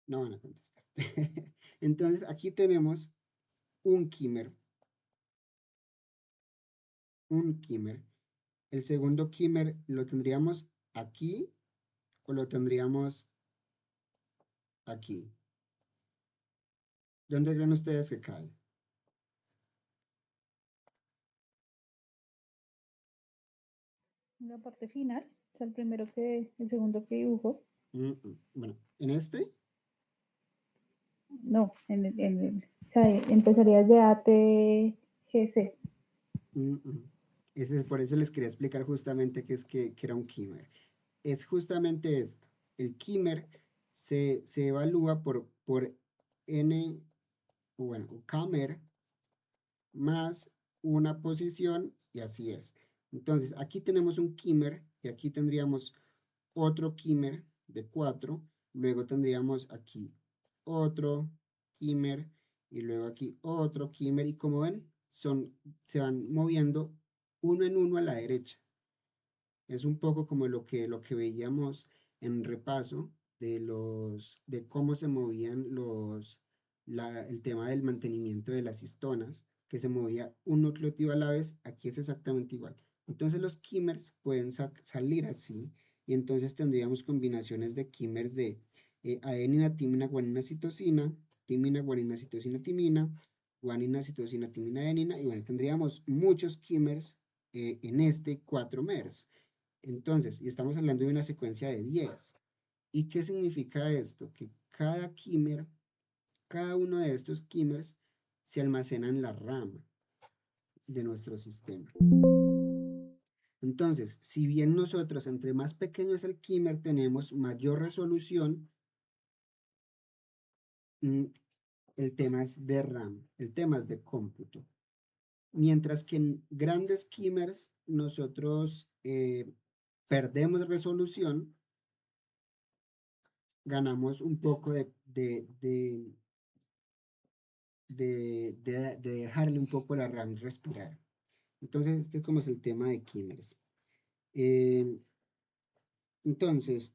No van a contestar. Entonces, aquí tenemos un kímer, un kímer. El segundo kímer lo tendríamos aquí o lo tendríamos aquí. ¿Dónde creen ustedes que cae? La parte final, o sea, el segundo que dibujó. Bueno, en este, No, o sea, empezarías de ATGC. mm, mm. Por eso les quería explicar justamente que era un kímer. Es justamente esto. El kímer se evalúa por n, o bueno, o Kmer más una posición y así es. Entonces, aquí tenemos un kímer y aquí tendríamos otro kímer de 4, luego tendríamos aquí otro kímer y luego aquí otro kímer y como ven, se van moviendo uno en uno a la derecha. Es un poco como lo que veíamos en repaso de cómo se movían el tema del mantenimiento de las histonas, que se movía un nucleótido a la vez, aquí es exactamente igual. Entonces los kímers pueden salir así, y entonces tendríamos combinaciones de kímers de adenina, timina, guanina, citosina, timina, guanina, citosina, timina, guanina, citosina, timina, adenina, y bueno, tendríamos muchos kímers en este 4 mers. Entonces, y estamos hablando de una secuencia de 10. ¿Y qué significa esto? Que cada uno de estos kímers se almacena en la RAM de nuestro sistema. Entonces, si bien nosotros entre más pequeño es el kímer tenemos mayor resolución, mm, el tema es de RAM, el tema es de cómputo. Mientras que en grandes kímers nosotros perdemos resolución, ganamos un poco de dejarle un poco la RAM respirar. Entonces, este es como es el tema de Kinders. Eh, entonces,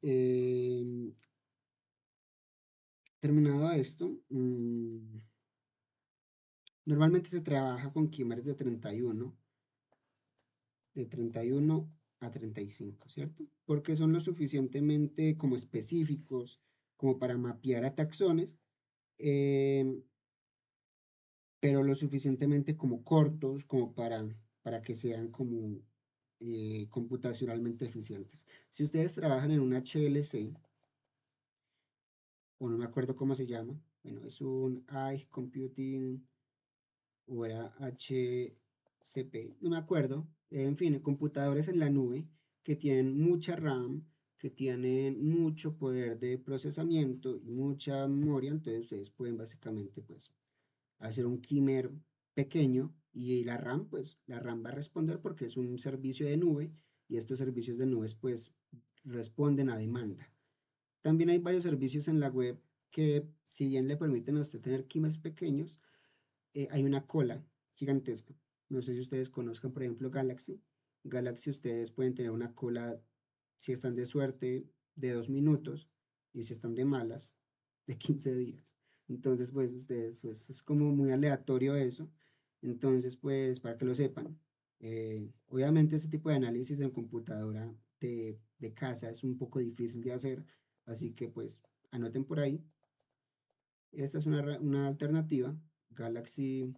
terminado esto, normalmente se trabaja con Kinders de 31 a 35, ¿cierto? Porque son lo suficientemente como específicos como para mapear a taxones, eh, pero lo suficientemente como cortos como para que sean como computacionalmente eficientes. Si ustedes trabajan en un HLC, o no me acuerdo cómo se llama, bueno, es un High Computing, o era HCP, no me acuerdo, en fin, computadores en la nube que tienen mucha RAM, que tienen mucho poder de procesamiento y mucha memoria, entonces ustedes pueden básicamente pues hacer un Kimmer pequeño y la RAM, pues la RAM va a responder porque es un servicio de nube y estos servicios de nubes pues responden a demanda. También hay varios servicios en la web que si bien le permiten a usted tener Kimmers pequeños, hay una cola gigantesca. No sé si ustedes conozcan, por ejemplo, Galaxy. Galaxy ustedes pueden tener una cola, si están de suerte, de 2 minutos y si están de malas, de 15 días. Entonces, pues ustedes, pues es como muy aleatorio eso. Entonces, pues para que lo sepan. Obviamente este tipo de análisis en computadora de casa es un poco difícil de hacer, así que pues anoten por ahí. Esta es una alternativa, Galaxy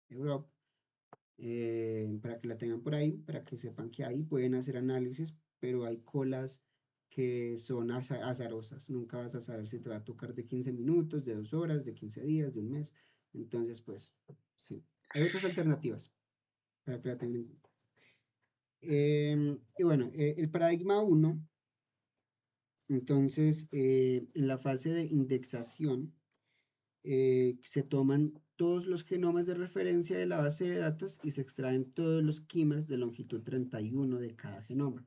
Europe, para que la tengan por ahí, para que sepan que ahí pueden hacer análisis, pero hay colas que son azarosas. Nunca vas a saber si te va a tocar de 15 minutos, de 2 horas, de 15 días, de un mes. Entonces, pues, sí. Hay otras alternativas para que la tengan en cuenta. Y bueno, el paradigma 1, entonces, en la fase de indexación, se toman todos los genomas de referencia de la base de datos y se extraen todos los kímers de longitud 31 de cada genoma.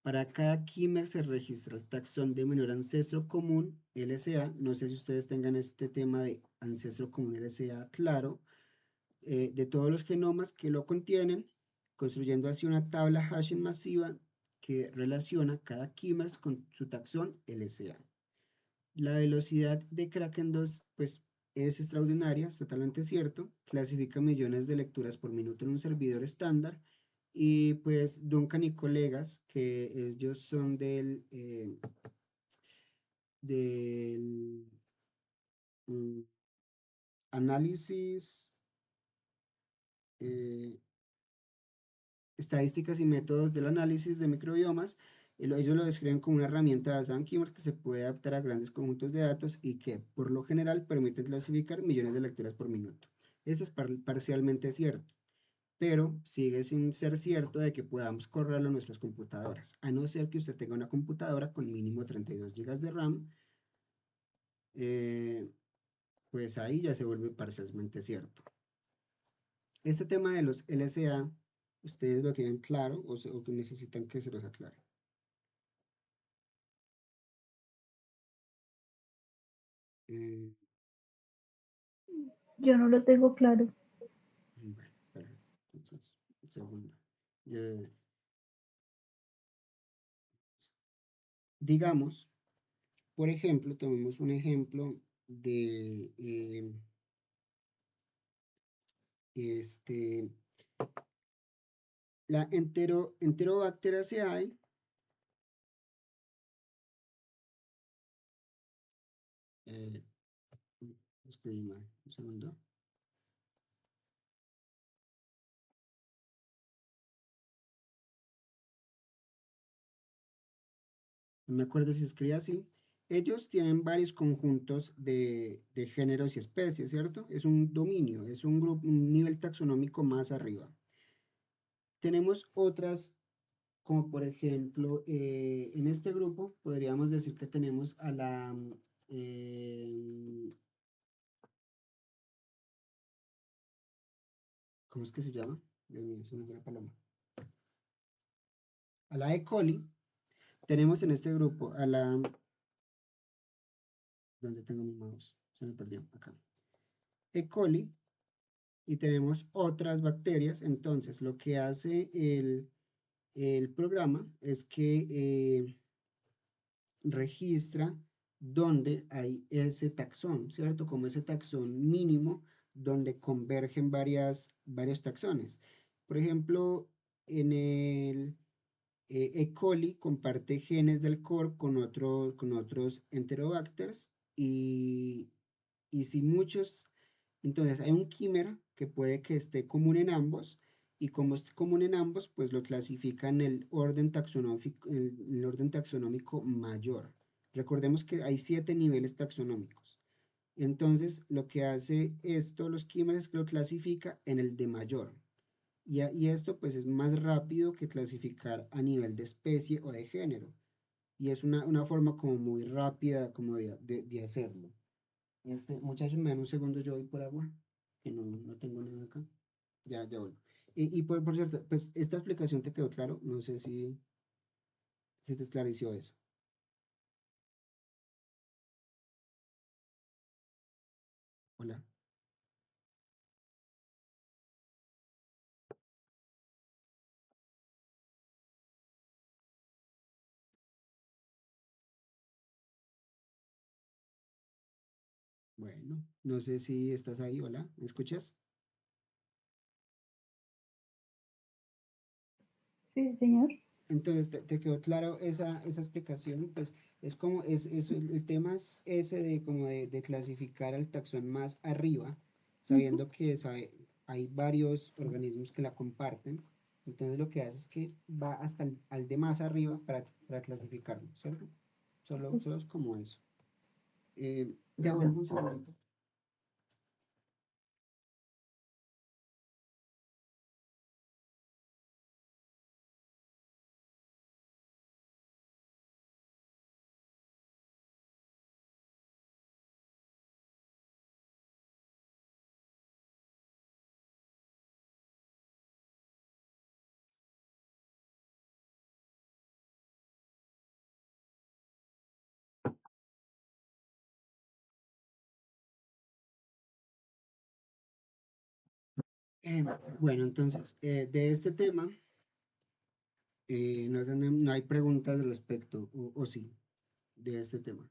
Para cada kímer se registra el taxón de menor ancestro común, LSA. No sé si ustedes tengan este tema de ancestro común LCA claro de todos los genomas que lo contienen, construyendo así una tabla hashing masiva que relaciona cada quimers con su taxón LCA. La velocidad de Kraken 2 pues, es extraordinaria, es totalmente cierto. Clasifica millones de lecturas por minuto en un servidor estándar. Y pues Duncan y colegas, que ellos son del mm, análisis, eh, estadísticas y métodos del análisis de microbiomas. Ellos lo describen como una herramienta basada en keywords que se puede adaptar a grandes conjuntos de datos y que por lo general permite clasificar millones de lecturas por minuto. Eso es parcialmente cierto, pero sigue sin ser cierto de que podamos correrlo en nuestras computadoras, a no ser que usted tenga una computadora con mínimo 32 GB de RAM, eh, pues ahí ya se vuelve parcialmente cierto. Este tema de los LSA, ¿ustedes lo tienen claro o que necesitan que se los aclare? Eh, Yo no lo tengo claro. bueno, perfecto. Entonces, un segundo. Eh, digamos, por ejemplo, tomemos un ejemplo de este, la Enterobacter aceae. Eh, escribí mal, un segundo. No me acuerdo si escribí así. Ellos tienen varios conjuntos de géneros y especies, ¿cierto? Es un dominio, es un grupo, un nivel taxonómico más arriba. Tenemos otras, como por ejemplo, en este grupo podríamos decir que tenemos a la, ¿cómo es que se llama? Dios mío, se me fue la paloma. A la E. coli, tenemos en este grupo a la, ¿dónde tengo mi mouse? Se me perdió, acá. E. coli, y tenemos otras bacterias. Entonces, lo que hace el programa es que registra dónde hay ese taxón, ¿cierto? Como ese taxón mínimo donde convergen varios taxones. Por ejemplo, en el E. coli comparte genes del core con otros enterobacters y si muchos, entonces hay un químero que puede que esté común en ambos y como es común en ambos, pues lo clasifica en el orden taxonómico mayor. Recordemos que hay 7 niveles taxonómicos. Entonces, lo que hace esto, los químeros, es que lo clasifica en el de mayor. Y esto pues es más rápido que clasificar a nivel de especie o de género. Y es una forma como muy rápida como de hacerlo. Muchachos, me dan un segundo, yo voy por agua, que no tengo nada acá. Ya vuelvo. Y por cierto, pues esta explicación te quedó claro, no sé si te esclareció eso. Hola. Bueno, no sé si estás ahí, hola, ¿me escuchas? Sí, sí, señor. Entonces, ¿te quedó claro esa explicación? Pues es como, el tema es ese de como de clasificar al taxón más arriba, Ujú. sabiendo que hay varios organismos que la comparten. Entonces lo que hace es que va hasta al de más arriba para clasificarlo, ¿cierto? Solo es como eso. Ya vuelvo un segundo. Eh, bueno, entonces, de este tema, no hay preguntas al respecto, o sí, de este tema,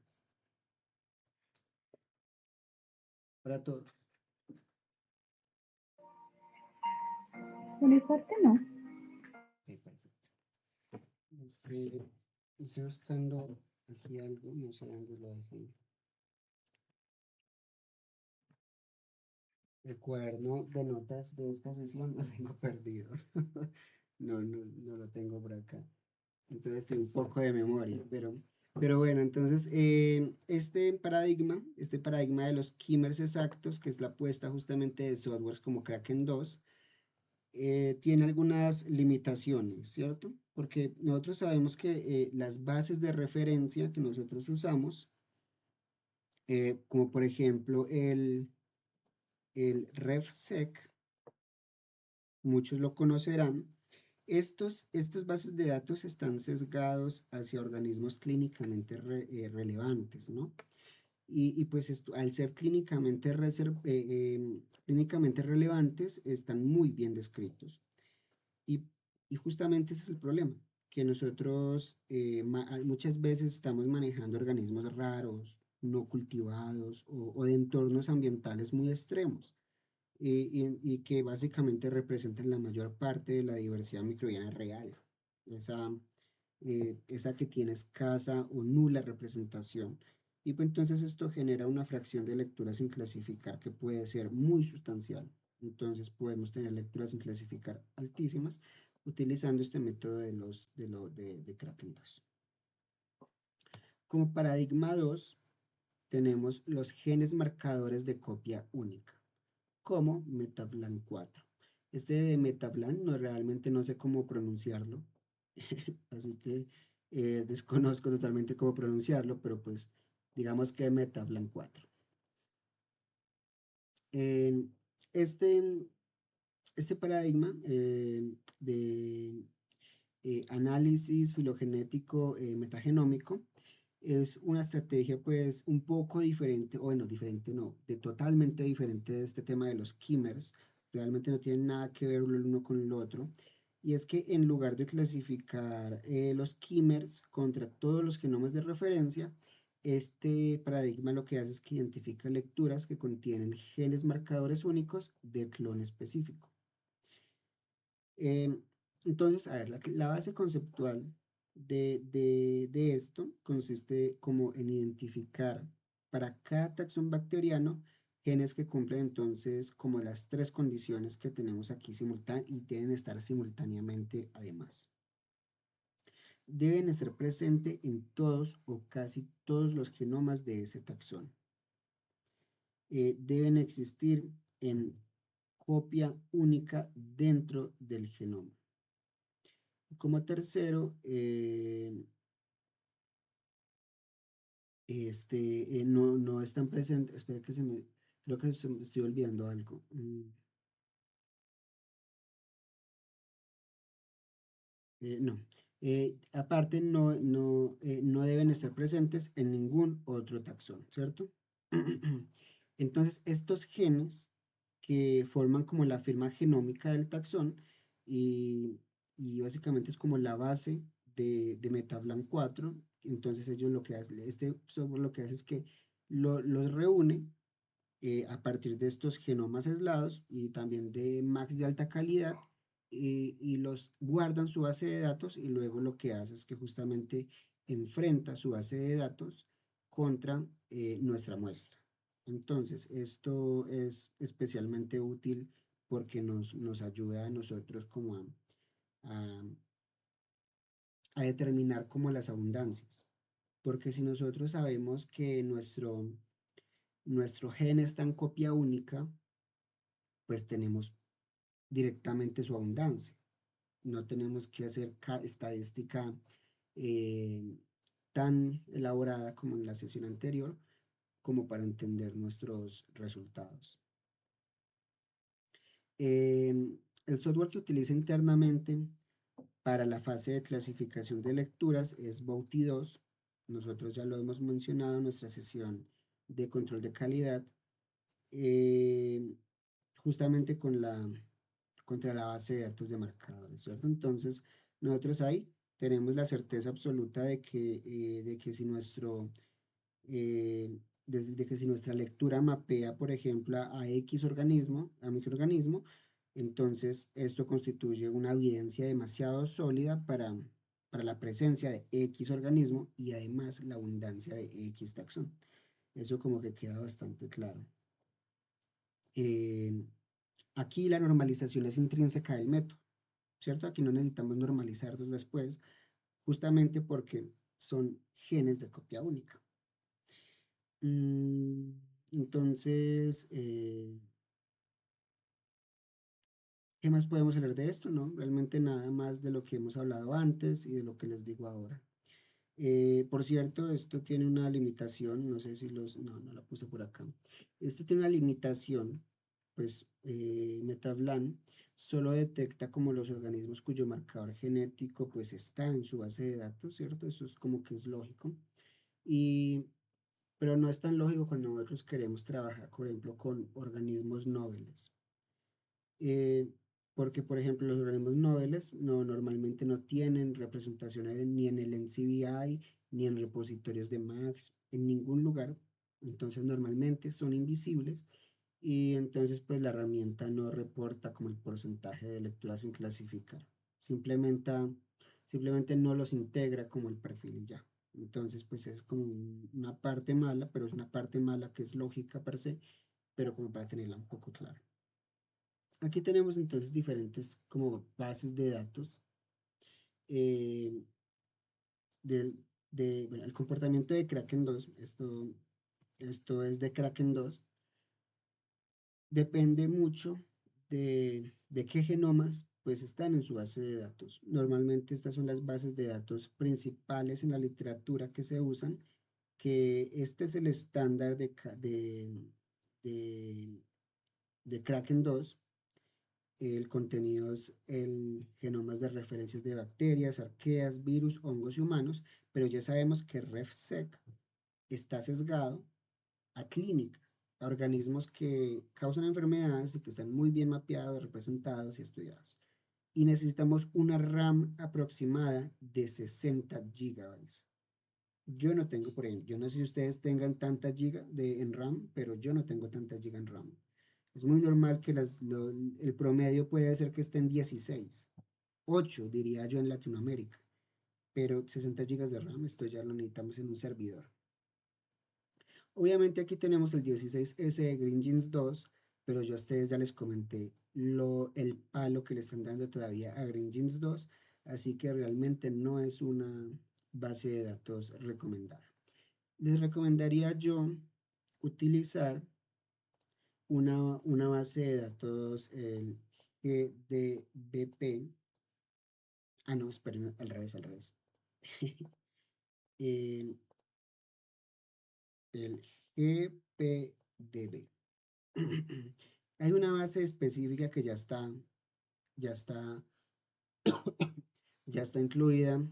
para todos. Por mi parte, no. Ok, perfecto. Estoy buscando aquí algo, no sé dónde lo dejé. El cuaderno de notas de esta sesión lo tengo perdido. No lo tengo por acá. Entonces tengo un poco de memoria, pero bueno, entonces este paradigma de los skimmers exactos, que es la apuesta justamente de softwares como Kraken 2, tiene algunas limitaciones, ¿cierto? Porque nosotros sabemos que las bases de referencia que nosotros usamos, como por ejemplo el RefSec, muchos lo conocerán. Estos bases de datos están sesgados hacia organismos clínicamente relevantes, ¿no? Y pues al ser clínicamente relevantes, están muy bien descritos. Y, y justamente ese es el problema, que nosotros muchas veces estamos manejando organismos raros, no cultivados o de entornos ambientales muy extremos y que básicamente representan la mayor parte de la diversidad microbiana real, esa, esa que tiene escasa o nula representación. Y pues entonces esto genera una fracción de lectura sin clasificar que puede ser muy sustancial. Entonces podemos tener lecturas sin clasificar altísimas utilizando este método de Kraken 2. Como paradigma 2 tenemos los genes marcadores de copia única como Metablan 4. Este de Metablan realmente no sé cómo pronunciarlo, así que desconozco totalmente cómo pronunciarlo, pero pues digamos que Metablan 4. Eh, este, este paradigma de análisis filogenético metagenómico es una estrategia pues un poco diferente, o bueno, diferente no, de totalmente diferente de este tema de los kimers, realmente no tienen nada que ver el uno con el otro, y es que en lugar de clasificar los kimers contra todos los genomas de referencia, este paradigma lo que hace es que identifica lecturas que contienen genes marcadores únicos de clon específico. Em, entonces, a ver, la base conceptual de esto consiste como en identificar para cada taxón bacteriano genes que cumplen entonces como las tres condiciones que tenemos aquí y deben estar simultáneamente además. Deben estar presentes en todos o casi todos los genomas de ese taxón. Deben existir en copia única dentro del genoma. Como tercero, no están presentes. Espera que creo que se me estoy olvidando algo. No. Aparte, no deben estar presentes en ningún otro taxón, ¿cierto? Entonces, estos genes que forman como la firma genómica del taxón y, y básicamente es como la base de Metablan 4, entonces ellos lo que hacen, este software lo que hace es que los reúne a partir de estos genomas aislados y también de Max de alta calidad y los guarda en su base de datos y luego lo que hace es que justamente enfrenta su base de datos contra nuestra muestra. Entonces, esto es especialmente útil porque nos ayuda a nosotros como a, a determinar como las abundancias. Porque si nosotros sabemos que nuestro gen está en copia única, pues tenemos directamente su abundancia. No tenemos que hacer estadística eh, tan elaborada como en la sesión anterior, como para entender nuestros resultados. El software que utiliza internamente para la fase de clasificación de lecturas es Bauti2. Nosotros ya lo hemos mencionado en nuestra sesión de control de calidad, justamente con contra la base de datos de marcadores, ¿cierto? Entonces, nosotros ahí tenemos la certeza absoluta de que si de que si nuestra lectura mapea, por ejemplo, a X organismo, a microorganismo, entonces esto constituye una evidencia demasiado sólida para la presencia de X organismo y además la abundancia de X taxón. Eso como que queda bastante claro. Eh, Aquí la normalización es intrínseca del método, ¿cierto? Aquí no necesitamos normalizarlos después, justamente porque son genes de copia única. Mm, entonces, ¿qué más podemos hablar de esto? No, realmente nada más de lo que hemos hablado antes y de lo que les digo ahora. Por cierto, esto tiene una limitación, no sé si no, no la puse por acá. Esto tiene una limitación, pues Metablan solo detecta como los organismos cuyo marcador genético pues está en su base de datos, ¿cierto? Eso es como que es lógico. Y, pero no es tan lógico cuando nosotros queremos trabajar, por ejemplo, con organismos nobles. eh, Porque, por ejemplo, los organismos nobles normalmente no tienen representación ni en el NCBI, ni en repositorios de MAX, en ningún lugar. Entonces, normalmente son invisibles y entonces, pues, la herramienta no reporta como el porcentaje de lectura sin clasificar. Simplemente, simplemente no los integra como el perfil y ya. Entonces, pues, es como una parte mala, pero es una parte mala que es lógica per se, pero como para tenerla un poco clara. Aquí tenemos entonces diferentes como bases de datos eh, bueno, el comportamiento de Kraken 2, esto es de Kraken 2, depende mucho de qué genomas pues están en su base de datos. Normalmente estas son las bases de datos principales en la literatura que se usan, que este es el estándar de, de Kraken 2. El contenido es el genomas de referencias de bacterias, arqueas, virus, hongos y humanos, pero ya sabemos que RefSec está sesgado a clínica, a organismos que causan enfermedades y que están muy bien mapeados, representados y estudiados. Y necesitamos una RAM aproximada de 60 gigabytes. Yo no tengo, por ejemplo, yo no sé si ustedes tengan tanta giga en RAM, pero yo no tengo tanta giga en RAM. Es muy normal que el promedio puede ser que esté en 16, 8 diría yo en Latinoamérica, pero 60 gigas de RAM, esto ya lo necesitamos en un servidor. Obviamente aquí tenemos el 16S de GreenGenes 2, pero yo a ustedes ya les comenté el palo que le están dando todavía a GreenGenes 2, así que realmente no es una base de datos recomendada. Les recomendaría yo utilizar una base de datos, el GDBP. Ah, no, esperen, al revés, al revés. El, el GPDB. Hay una base específica que ya está, ya está incluida.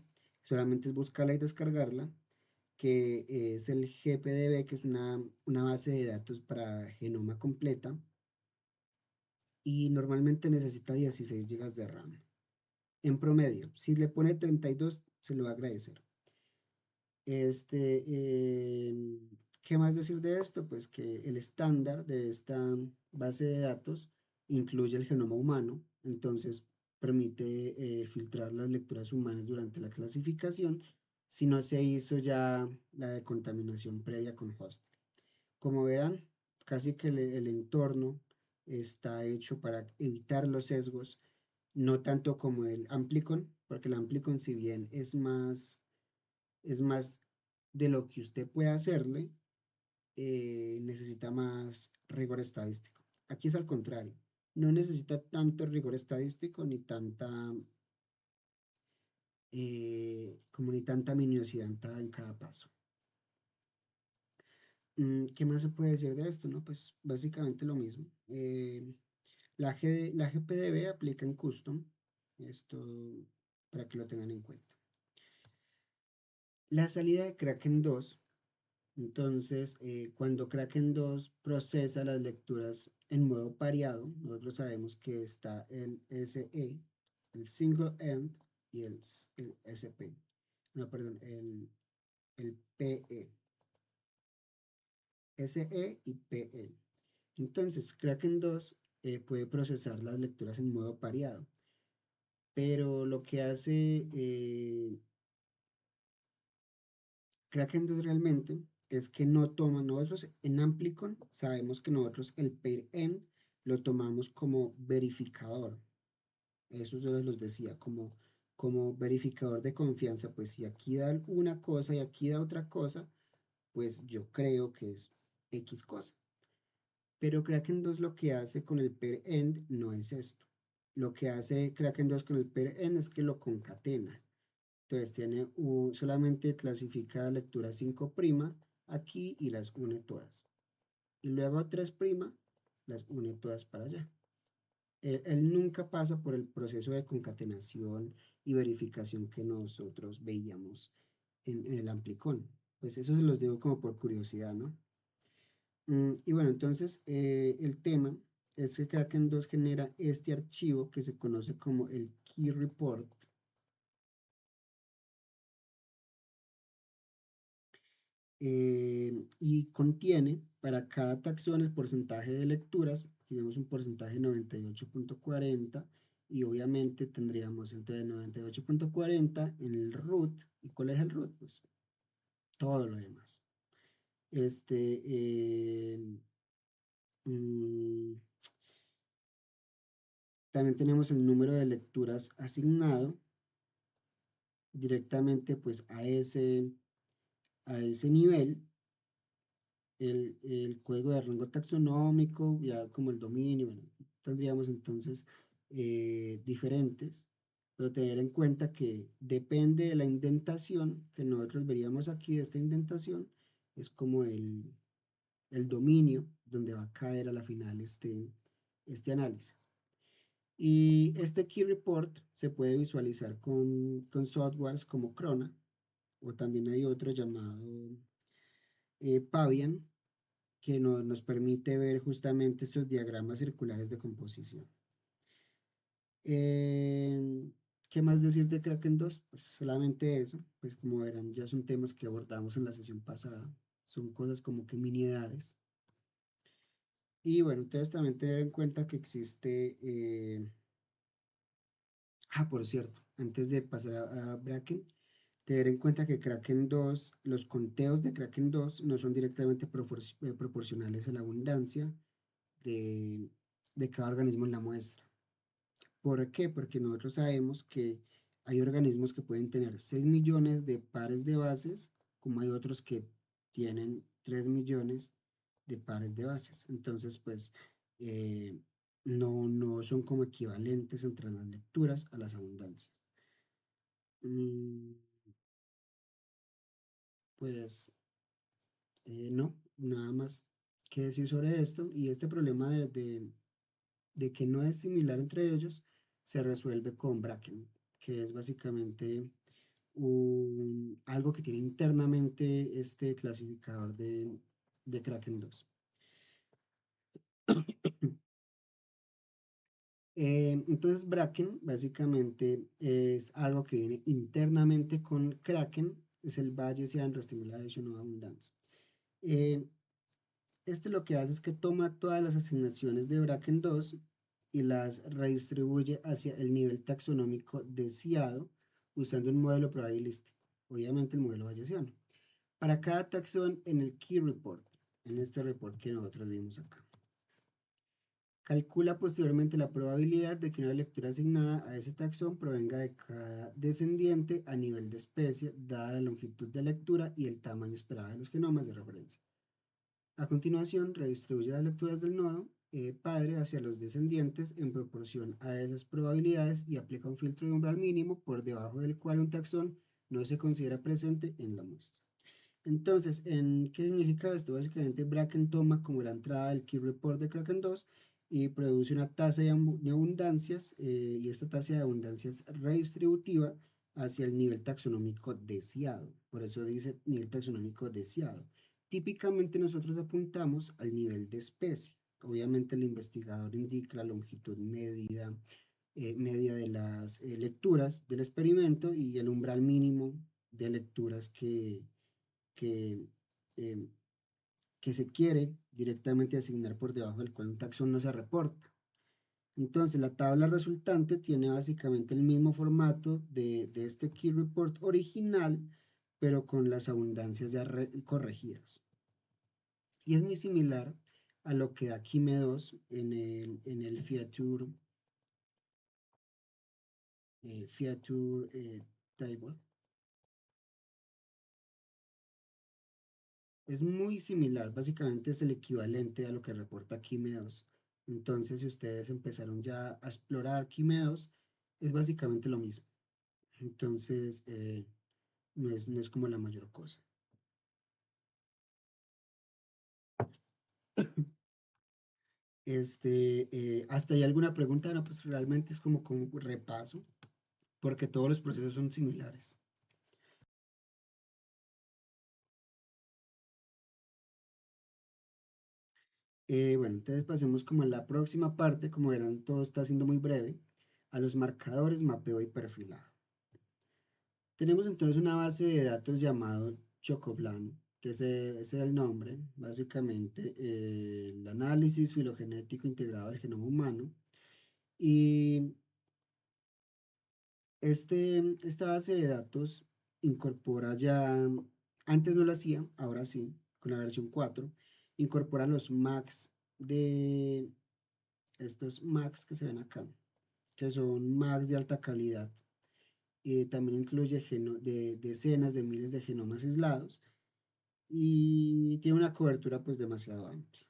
Solamente es buscarla y descargarla, que es el GPDB, que es una base de datos para genoma completa y normalmente necesita 16 gigas de RAM. En promedio, si le pone 32, se lo va a agradecer. Este, ¿Qué más decir de esto? Pues que el estándar de esta base de datos incluye el genoma humano, entonces permite filtrar las lecturas humanas durante la clasificación si no se hizo ya la decontaminación previa con host. Como verán, casi que el entorno está hecho para evitar los sesgos, no tanto como el Amplicon, porque el Amplicon, si bien es más de lo que usted puede hacerle, necesita más rigor estadístico. Aquí es al contrario, no necesita tanto rigor estadístico ni como ni tanta minuciosidad en cada paso. ¿Qué más se puede decir de esto? No, pues básicamente lo mismo. La GPDB aplica en custom, esto para que lo tengan en cuenta. La salida de Kraken 2, entonces, cuando Kraken 2 procesa las lecturas en modo pareado, nosotros sabemos que está el SE, el single end y el SP. No, perdón, el PE. SE y PE. Entonces, Kraken 2 puede procesar las lecturas en modo pareado, pero lo que hace Kraken 2 realmente es que no toma, nosotros en Amplicon sabemos que nosotros el pair end lo tomamos como verificador. Eso yo les los decía, como verificador de confianza, pues si aquí da una cosa y aquí da otra cosa, pues yo creo que es X cosa. Pero Kraken 2 lo que hace con el pair end no es esto. Lo que hace Kraken 2 con el pair end es que lo concatena. Entonces solamente clasifica lectura 5' aquí y las une todas. Y luego 3' las une todas para allá. Él nunca pasa por el proceso de concatenación y verificación que nosotros veíamos en el amplicón. Pues eso se los digo como por curiosidad, ¿no? Y bueno, entonces el tema es que Kraken 2 genera este archivo que se conoce como el Key Report. Y contiene para cada taxón el porcentaje de lecturas, tenemos un porcentaje de 98.40 y obviamente tendríamos entonces 98.40 en el root. ¿Y cuál es el root? Pues todo lo demás. Mm, También tenemos el número de lecturas asignado directamente pues a ese nivel, el código de rango taxonómico, ya como el dominio, bueno, tendríamos entonces diferentes, pero tener en cuenta que depende de la indentación que nosotros veríamos aquí, de esta indentación, es como el dominio donde va a caer a la final este análisis. Y este Key Report se puede visualizar con softwares como Crona, o también hay otro llamado Pavian, que nos permite ver justamente estos diagramas circulares de composición. ¿Qué más decir de Kraken 2? Pues solamente eso, pues como verán, ya son temas que abordamos en la sesión pasada, son cosas como que miniedades. Y bueno, ustedes también tener en cuenta que existe, por cierto, antes de pasar a Bracken, tener en cuenta que Kraken 2, los conteos de Kraken 2 no son directamente proporcionales a la abundancia de cada organismo en la muestra. ¿Por qué? Porque nosotros sabemos que hay organismos que pueden tener 6 millones de pares de bases, como hay otros que tienen 3 millones de pares de bases. Entonces, pues, no son como equivalentes entre las lecturas a las abundancias. Mm, Pues, no, nada más que decir sobre esto. Y este problema de que no es similar entre ellos se resuelve con Bracken, que es básicamente algo que tiene internamente este clasificador de Kraken 2. Entonces Bracken básicamente es algo que viene internamente con Kraken, es el Bayesian Restimulation of Abundance. Eh, Este lo que hace es que toma todas las asignaciones de Bracken 2 y las redistribuye hacia el nivel taxonómico deseado usando un modelo probabilístico, obviamente el modelo bayesiano, para cada taxón en el Key Report, en este report que nosotros vimos acá. Calcula posteriormente la probabilidad de que una lectura asignada a ese taxón provenga de cada descendiente a nivel de especie, dada la longitud de lectura y el tamaño esperado de los genomas de referencia. A continuación, redistribuye las lecturas del nodo padre hacia los descendientes en proporción a esas probabilidades y aplica un filtro de umbral mínimo por debajo del cual un taxón no se considera presente en la muestra. Entonces, ¿qué significa esto? Básicamente, Bracken toma como la entrada del Key Report de Kraken 2 y produce una tasa de abundancias y esta tasa de abundancias redistributiva hacia el nivel taxonómico deseado. Por eso dice nivel taxonómico deseado. Típicamente nosotros apuntamos al nivel de especie, Obviamente el investigador indica la longitud media de las lecturas del experimento y el umbral mínimo de lecturas que, eh, que se quiere directamente asignar por debajo del cual un taxón no se reporta. Entonces, la tabla resultante tiene básicamente el mismo formato de este Key Report original, pero con las abundancias ya corregidas. Y es muy similar a lo que da Kime2 en el Feature Table. Es muy similar, básicamente es el equivalente a lo que reporta Kime2. Entonces, si ustedes empezaron ya a explorar Kime2, es básicamente lo mismo. Entonces, no es como la mayor cosa. ¿Hasta ahí alguna pregunta? No, pues realmente es como un repaso, porque todos los procesos son similares. Bueno, entonces pasemos como a la próxima parte, como verán, todo está siendo muy breve, a los marcadores, mapeo y perfilado. Tenemos entonces una base de datos llamado Chocoblan, que ese es el nombre, básicamente el análisis filogenético integrado del genoma humano. Y esta base de datos incorpora ya, antes no lo hacía, ahora sí, con la versión 4, incorpora los MACs de estos MACs que se ven acá, que son MACs de alta calidad. También incluye decenas de miles de genomas aislados y tiene una cobertura pues demasiado amplia.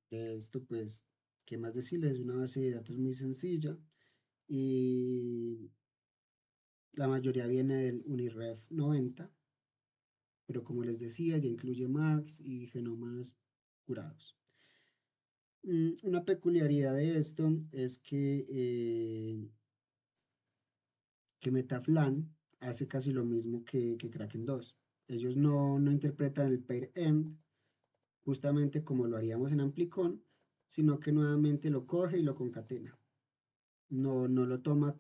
De esto pues, ¿qué más decirles? Es una base de datos muy sencilla y la mayoría viene del Uniref 90, pero como les decía, ya incluye MACs y genomas curados. Una peculiaridad de esto es que Metaflan hace casi lo mismo que Kraken 2. Ellos no interpretan el pair end justamente como lo haríamos en Amplicon, sino que nuevamente lo coge y lo concatena. No lo toma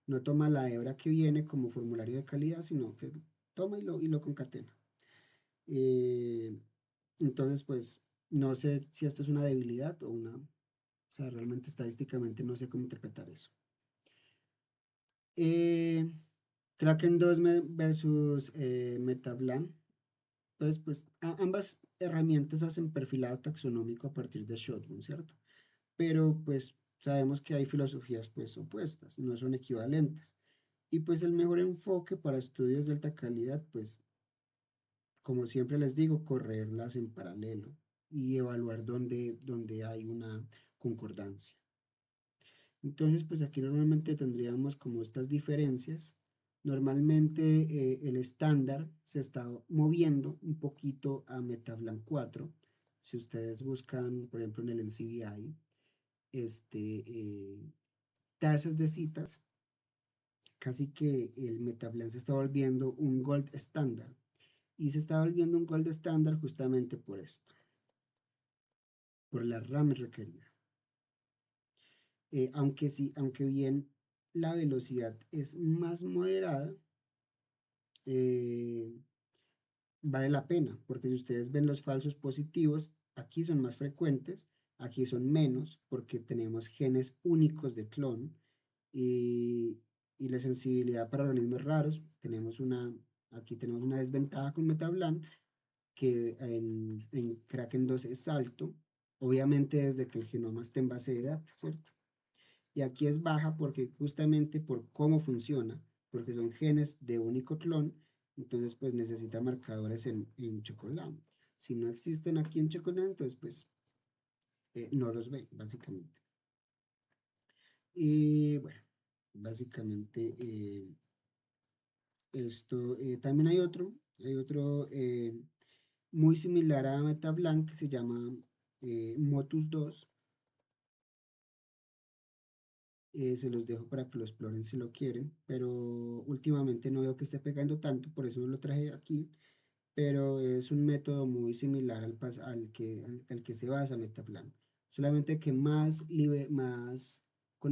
no toma la hebra que viene como formulario de calidad, sino que toma y lo concatena. Eh, entonces, pues, no sé si esto es una debilidad o sea, realmente estadísticamente no sé cómo interpretar eso. Kraken 2 versus Metablan. Pues ambas herramientas hacen perfilado taxonómico a partir de Shotgun, ¿cierto? Pero pues sabemos que hay filosofías pues opuestas, no son equivalentes. Y pues el mejor enfoque para estudios de alta calidad, pues como siempre les digo, correrlas en paralelo y evaluar dónde hay una concordancia. Entonces, pues aquí normalmente tendríamos como estas diferencias. Normalmente el estándar se está moviendo un poquito a Metablan 4. Si ustedes buscan, por ejemplo, en el NCBI, tasas de citas, casi que el Metablan se está volviendo un gold estándar. Y se está volviendo un gold estándar justamente por esto, por la RAM requerida. Aunque bien la velocidad es más moderada, eh, vale la pena, porque si ustedes ven los falsos positivos, aquí son más frecuentes, aquí son menos, porque tenemos genes únicos de clon y, y la sensibilidad para organismos raros, aquí tenemos una desventaja con Metablan, que en Kraken 2 es alto, obviamente desde que el genoma esté en base de datos, ¿cierto? Y aquí es baja porque justamente por cómo funciona, porque son genes de único clon, entonces pues necesita marcadores en Chocolat. Si no existen aquí en Chocolat, entonces pues no los ve, básicamente. Y bueno, básicamente esto, también hay otro muy similar a MetaBlanc que se llama Motus 2. Se los dejo para que lo exploren si lo quieren, pero últimamente no veo que esté pegando tanto, por eso no lo traje aquí, pero es un método muy similar al que se basa Metaplan. solamente que con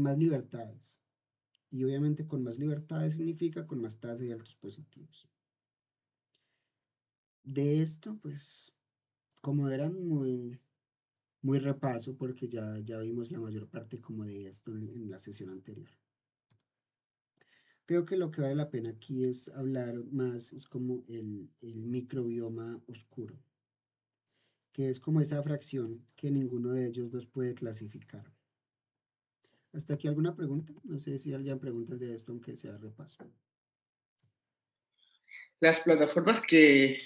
más libertades. Y obviamente con más libertades significa con más tasa de altos positivos. De esto, pues, como eran muy repaso, porque ya vimos la mayor parte como de esto en la sesión anterior. Creo que lo que vale la pena aquí es hablar más, es como el microbioma oscuro, que es como esa fracción que ninguno de ellos dos puede clasificar. ¿Hasta aquí alguna pregunta? No sé si alguien preguntas de esto, aunque sea repaso. Las plataformas que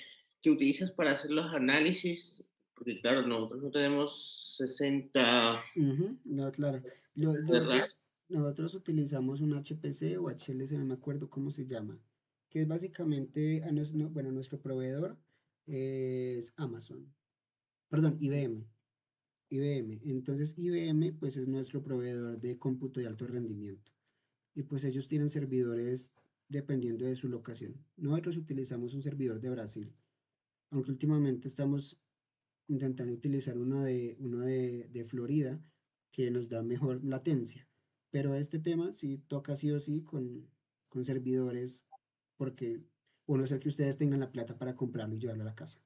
utilizas para hacer los análisis, porque claro, nosotros no tenemos 60, Ujú, no, claro. ¿verdad? Nosotros utilizamos un HPC o HLC, no me acuerdo cómo se llama, que es básicamente, bueno, nuestro proveedor es Amazon, perdón, IBM. IBM. Entonces, IBM pues es nuestro proveedor de cómputo de alto rendimiento. Y pues ellos tienen servidores dependiendo de su locación. Nosotros utilizamos un servidor de Brasil, aunque últimamente estamos intentando utilizar uno de Florida que nos da mejor latencia. Pero este tema sí toca sí o sí con servidores porque uno es el que ustedes tengan la plata para comprarlo y llevarlo a la casa,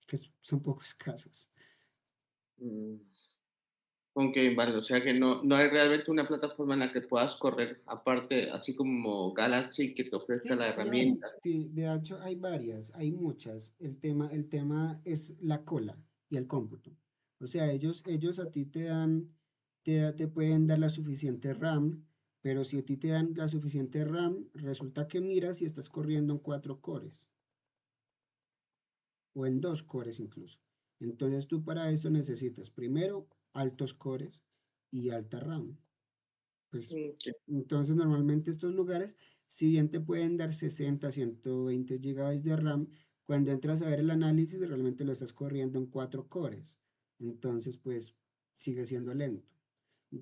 que son pocos casos. Mm, Ok, vale, o sea que no hay realmente una plataforma en la que puedas correr, aparte, así como Galaxy, que te ofrezca Sí, la claro, herramienta. sí, de hecho hay varias, hay muchas. El tema es la cola y el cómputo. O sea, ellos a ti te pueden dar la suficiente RAM, pero si a ti te dan la suficiente RAM, resulta que miras y estás corriendo en 4 cores o en 2 cores incluso. Entonces tú para eso necesitas primero altos cores y alta RAM. Pues Ok. entonces normalmente estos lugares, si bien te pueden dar 60 120 GB de RAM, cuando entras a ver el análisis realmente lo estás corriendo en 4 cores. Entonces pues sigue siendo lento.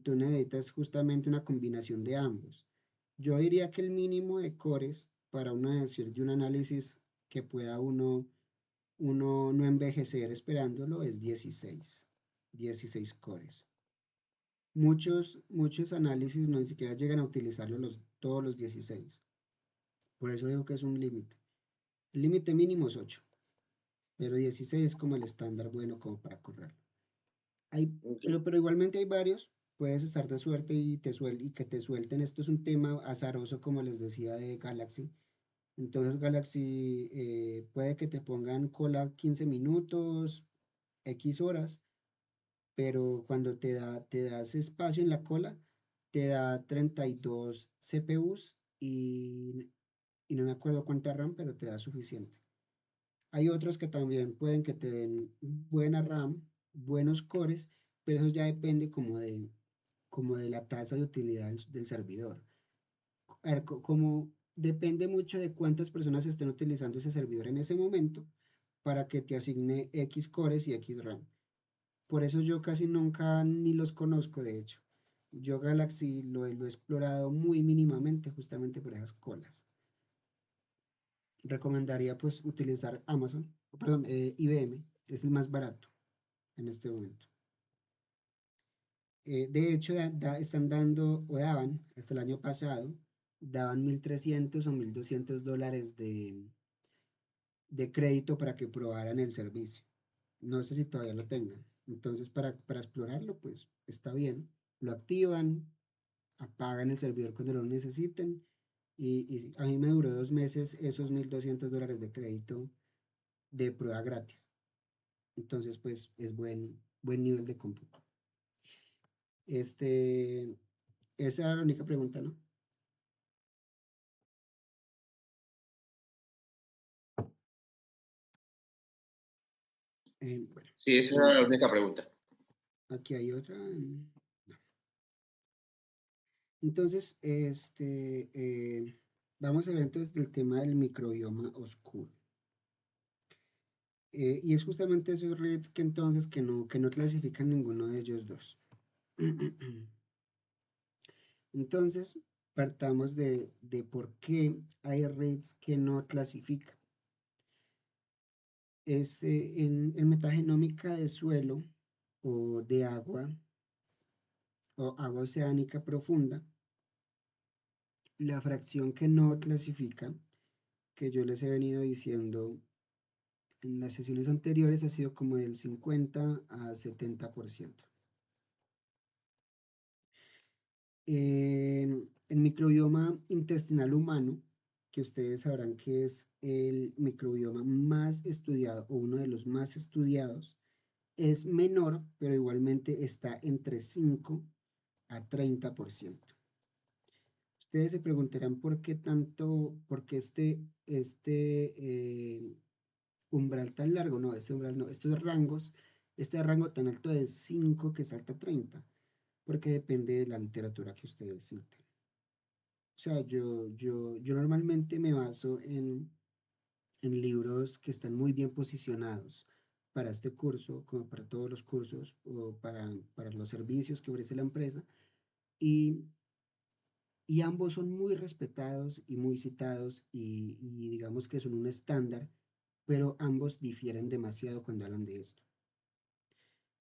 Tú necesitas justamente una combinación de ambos. Yo diría que el mínimo de cores para una decir de un análisis que pueda uno no envejecer esperándolo es 16 cores. Muchos análisis no ni siquiera llegan a utilizarlo todos los 16. Por eso digo que es un límite. El límite mínimo es 8, pero 16 es como el estándar bueno como para correr. Ok. Pero igualmente hay varios. Puedes estar de suerte y que te suelten. Esto es un tema azaroso, como les decía, de Galaxy. Entonces Galaxy puede que te pongan cola 15 minutos, X horas, pero cuando te das espacio en la cola, te da 32 CPUs y no me acuerdo cuánta RAM, pero te da suficiente. Hay otros que también pueden que te den buena RAM, buenos cores, pero eso ya depende como de la tasa de utilidad del servidor. A ver, como depende mucho de cuántas personas estén utilizando ese servidor en ese momento para que te asigne X cores y X RAM. Por eso yo casi nunca ni los conozco, de hecho. Yo Galaxy lo he explorado muy mínimamente justamente por esas colas. Recomendaría pues utilizar Amazon, perdón, IBM, es el más barato en este momento. De hecho, están dando, o daban, hasta el año pasado, daban 1.300 o $1.200 de crédito para que probaran el servicio. No sé si todavía lo tengan. Entonces, para explorarlo, pues está bien. Lo activan, apagan el servidor cuando lo necesiten. Y a mí me duró 2 meses esos $1.200 de crédito de prueba gratis. Entonces, pues es buen nivel de cómputo. Este, esa era la única pregunta, ¿no? Bueno, Sí, esa era la única pregunta. aquí hay otra. Entonces, vamos a ver entonces del tema del microbioma oscuro. Y es justamente esos reads que entonces que no clasifican ninguno de ellos dos. Entonces, partamos de por qué hay reads que no clasifican. En metagenómica de suelo o de agua, o agua oceánica profunda, la fracción que no clasifica, que yo les he venido diciendo en las sesiones anteriores, ha sido como del 50 a 70%. El microbioma intestinal humano, que ustedes sabrán que es el microbioma más estudiado o uno de los más estudiados, es menor, pero igualmente está entre 5 a 30%. Ustedes se preguntarán por qué tanto, por qué umbral tan largo, no, este umbral no, estos rangos, este rango tan alto de 5 que salta a 30, porque depende de la literatura que ustedes citan. O sea, yo normalmente me baso en libros que están muy bien posicionados para este curso, como para todos los cursos o para los servicios que ofrece la empresa, y, y ambos son muy respetados y muy citados y digamos que son un estándar, pero ambos difieren demasiado cuando hablan de esto.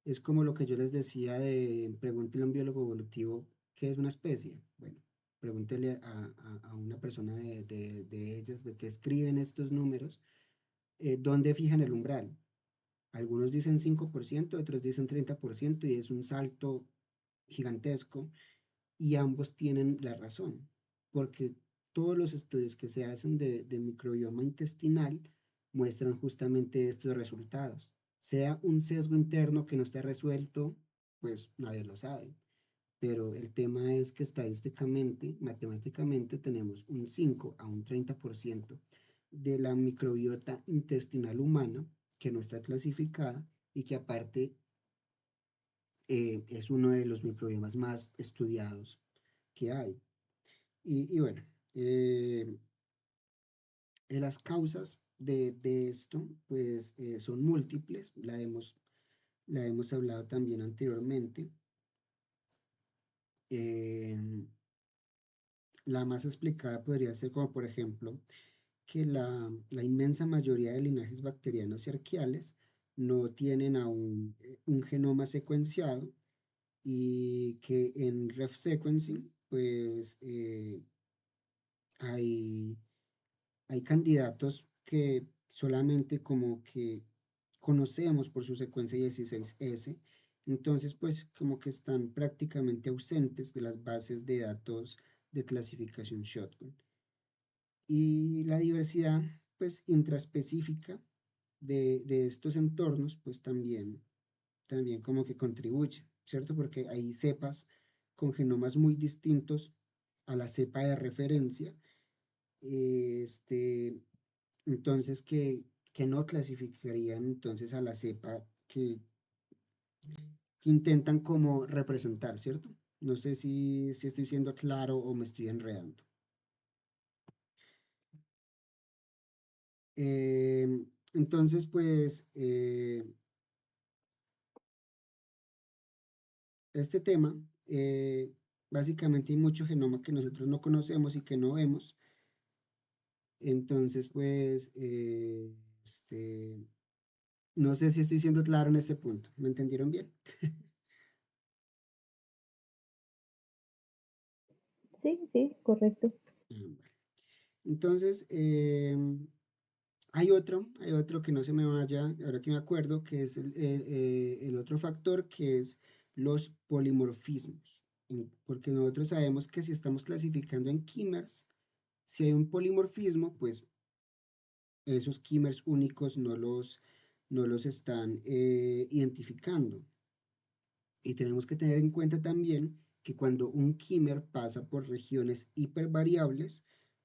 Es como lo que yo les decía de pregúntele a un biólogo evolutivo qué es una especie. Bueno, pregúntele a una persona de ellas, de que escriben estos números, dónde fijan el umbral. Algunos dicen 5%, otros dicen 30% y es un salto gigantesco y ambos tienen la razón, porque todos los estudios que se hacen de microbioma intestinal muestran justamente estos resultados. Sea un sesgo interno que no esté resuelto, pues nadie lo sabe. Pero el tema es que estadísticamente, matemáticamente, tenemos un 5 a un 30% de la microbiota intestinal humana que no está clasificada y que aparte es uno de los microbiomas más estudiados que hay. Y bueno, las causas de esto pues son múltiples, la hemos hablado también anteriormente. Em, la más explicada podría ser como por ejemplo que la inmensa mayoría de linajes bacterianos y arqueales no tienen aún un genoma secuenciado y que en ref sequencing pues hay, hay candidatos que solamente como que conocemos por su secuencia 16S, entonces pues como que están prácticamente ausentes de las bases de datos de clasificación shotgun. Y la diversidad pues intraespecífica de estos entornos pues también como que contribuye, ¿cierto? Porque hay cepas con genomas muy distintos a la cepa de referencia, este, entonces que no clasificarían entonces a la cepa que intentan como representar, ¿cierto? No sé si estoy siendo claro o me estoy enredando. Entonces, pues, este tema, básicamente hay mucho genoma que nosotros no conocemos y que no vemos. Entonces, pues, no sé si estoy siendo claro en este punto. ¿Me entendieron bien? Sí, sí, correcto. Vale. Entonces, hay otro que no se me vaya, ahora que me acuerdo, que es el otro factor, que es los polimorfismos. Porque nosotros sabemos que si estamos clasificando en kimers, si hay un polimorfismo, pues esos kimers únicos no los están identificando. Y tenemos que tener en cuenta también que cuando un kimer pasa por regiones hipervariables,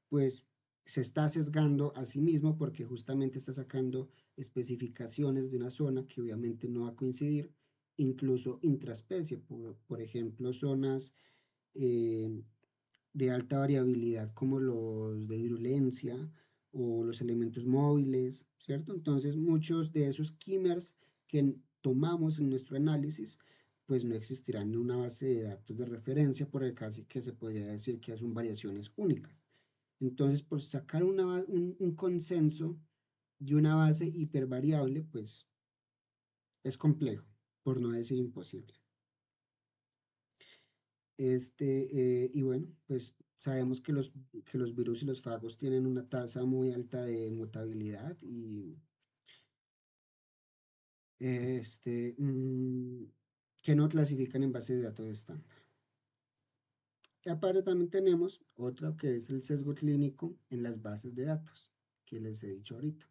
pues se está sesgando a sí mismo porque justamente está sacando especificaciones de una zona que obviamente no va a coincidir, incluso intraespecie, por ejemplo, zonas eh, de alta variabilidad como los de virulencia o los elementos móviles, ¿cierto? Entonces, muchos de esos kimers que tomamos en nuestro análisis, pues no existirán en una base de datos de referencia, porque casi que se podría decir que son variaciones únicas. Entonces, por sacar un consenso de una base hipervariable, pues es complejo, por no decir imposible. Y bueno, pues sabemos que los virus y los fagos tienen una tasa muy alta de mutabilidad y este, mm, que no clasifican en bases de datos estándar. Y aparte también tenemos otra que es el sesgo clínico en las bases de datos, que les he dicho ahorita.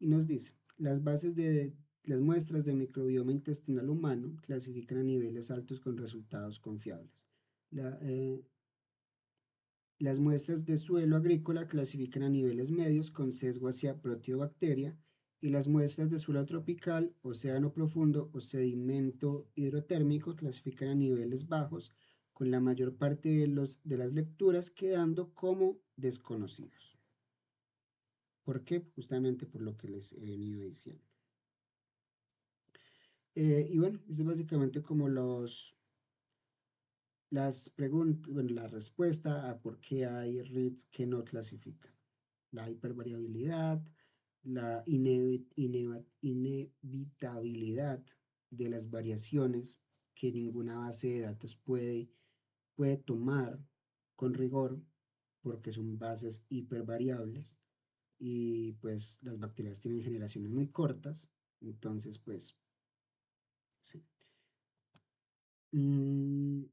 Y nos dice, las muestras de microbioma intestinal humano clasifican a niveles altos con resultados confiables. La, eh, Las muestras de suelo agrícola clasifican a niveles medios con sesgo hacia proteobacteria y las muestras de suelo tropical, océano profundo o sedimento hidrotérmico clasifican a niveles bajos con la mayor parte de las lecturas quedando como desconocidos. ¿Por qué? Justamente por lo que les he venido diciendo. Y bueno, esto es básicamente como las preguntas, bueno, la respuesta a por qué hay reads que no clasifican. La hipervariabilidad, la inevitabilidad de las variaciones que ninguna base de datos puede tomar con rigor porque son bases hipervariables y pues las bacterias tienen generaciones muy cortas, entonces pues sí. Mm,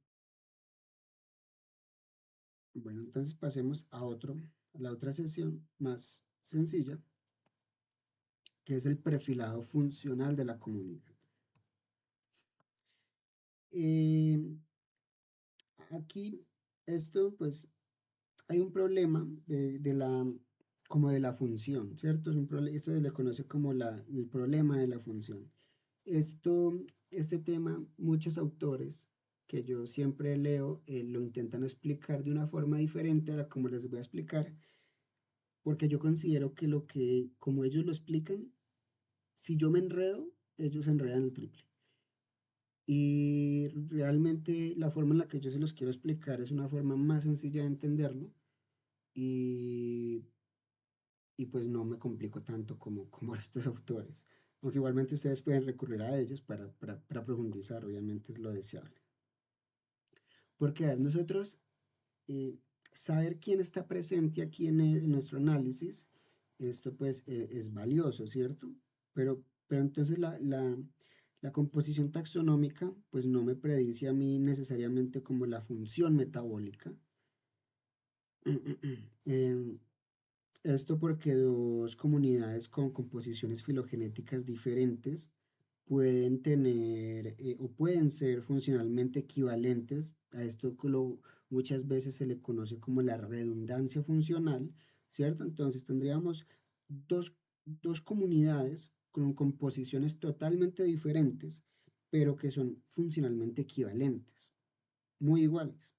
bueno, entonces pasemos a la otra sesión más sencilla, que es el perfilado funcional de la comunidad. Eh, Aquí, esto, pues, hay un problema como de la función, ¿cierto? Esto se le conoce como el problema de la función. Este tema, muchos autores que yo siempre leo, lo intentan explicar de una forma diferente a la como les voy a explicar, porque yo considero que como ellos lo explican, si yo me enredo, ellos se enredan el triple. Y realmente la forma en la que yo se los quiero explicar es una forma más sencilla de entenderlo y, y pues no me complico tanto como estos autores. Aunque igualmente ustedes pueden recurrir a ellos para profundizar, obviamente es lo deseable. Porque a ver, nosotros eh, saber quién está presente aquí en nuestro análisis, esto pues es valioso, ¿cierto? Pero entonces la composición taxonómica pues no me predice a mí necesariamente como la función metabólica. Em, Esto porque dos comunidades con composiciones filogenéticas diferentes pueden tener o pueden ser funcionalmente equivalentes. A esto muchas veces se le conoce como la redundancia funcional, ¿cierto? Entonces tendríamos dos comunidades con composiciones totalmente diferentes, pero que son funcionalmente equivalentes, muy iguales.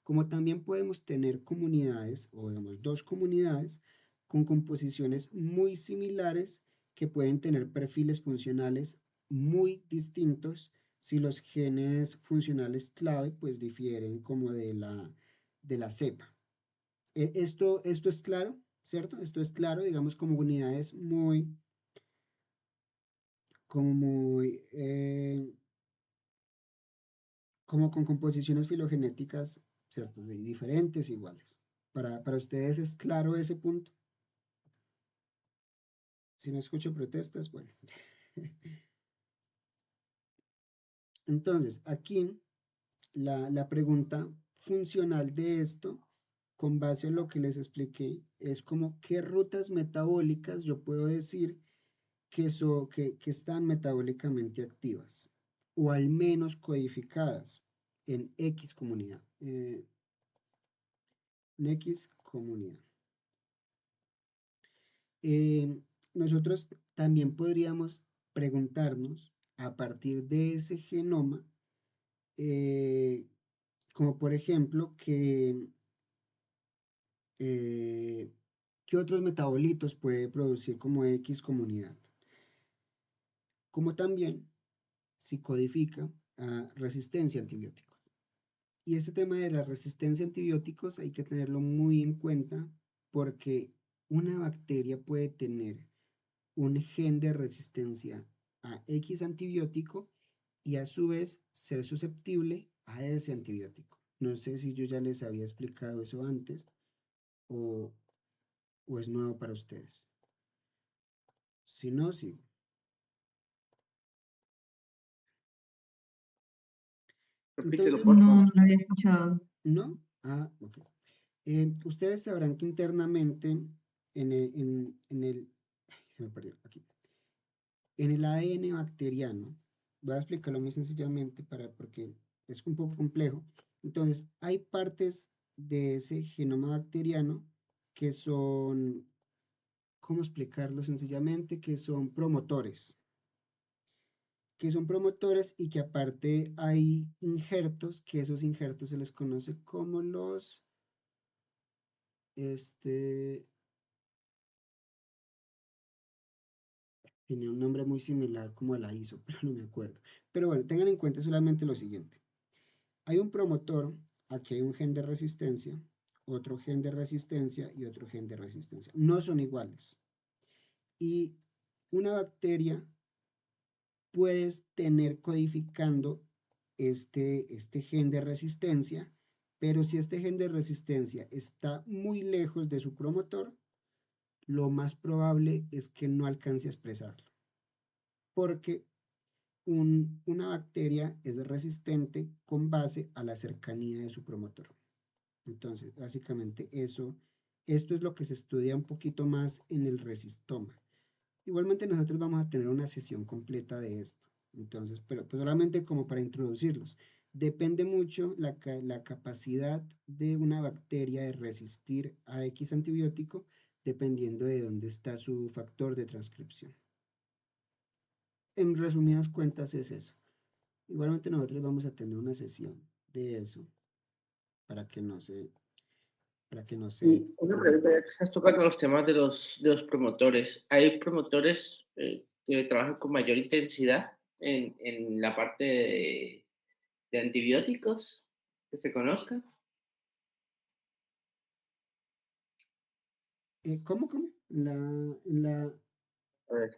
Como también podemos tener comunidades, o digamos dos comunidades, con composiciones muy similares que pueden tener perfiles funcionales muy distintos si los genes funcionales clave pues difieren como de la cepa. Esto es claro, ¿cierto? Esto es claro, digamos, como unidades como muy, como con composiciones filogenéticas, ¿cierto? Diferentes, iguales. Para ustedes es claro ese punto. Si no escucho protestas, bueno. Entonces, aquí la pregunta funcional de esto, con base en lo que les expliqué, es como qué rutas metabólicas yo puedo decir que están metabólicamente activas o al menos codificadas en X comunidad. En X comunidad. Eh, Nosotros también podríamos preguntarnos a partir de ese genoma, eh, como por ejemplo, ¿qué otros metabolitos puede producir como X comunidad? Como también si codifica a resistencia a antibióticos. Y ese tema de la resistencia a antibióticos hay que tenerlo muy en cuenta porque una bacteria puede tener un gen de resistencia a X antibiótico y a su vez ser susceptible a ese antibiótico. No sé si yo ya les había explicado eso antes o, o es nuevo para ustedes. Si no, sigo. Repítelo, Entonces, por favor. No, no había escuchado. ¿no? Ah, ok. Ustedes sabrán que internamente ay, se me perdió aquí. En el ADN bacteriano, voy a explicarlo muy sencillamente porque es un poco complejo. Entonces, hay partes de ese genoma bacteriano que son, ¿cómo explicarlo sencillamente? Que son promotores y que aparte hay injertos, que esos injertos se les conoce como este, tenía un nombre muy similar como a la ISO, pero no me acuerdo. Pero bueno, tengan en cuenta solamente lo siguiente. Hay un promotor, aquí hay un gen de resistencia, otro gen de resistencia y otro gen de resistencia. No son iguales. Y una bacteria puedes tener codificando este gen de resistencia, pero si este gen de resistencia está muy lejos de su promotor, lo más probable es que no alcance a expresarlo, porque una bacteria es resistente con base a la cercanía de su promotor. Entonces, básicamente esto es lo que se estudia un poquito más en el resistoma. Igualmente nosotros vamos a tener una sesión completa de esto. Entonces, pero pues solamente como para introducirlos. Depende mucho la capacidad de una bacteria de resistir a X antibiótico dependiendo de dónde está su factor de transcripción. En resumidas cuentas es eso. Igualmente nosotros vamos a tener una sesión de eso para que no se, para que no se Y una pregunta, preocupen. ya que estás tocando los temas de los promotores. ¿Hay promotores que trabajan con mayor intensidad en la parte de antibióticos que se conozcan? ¿Cómo? A ver,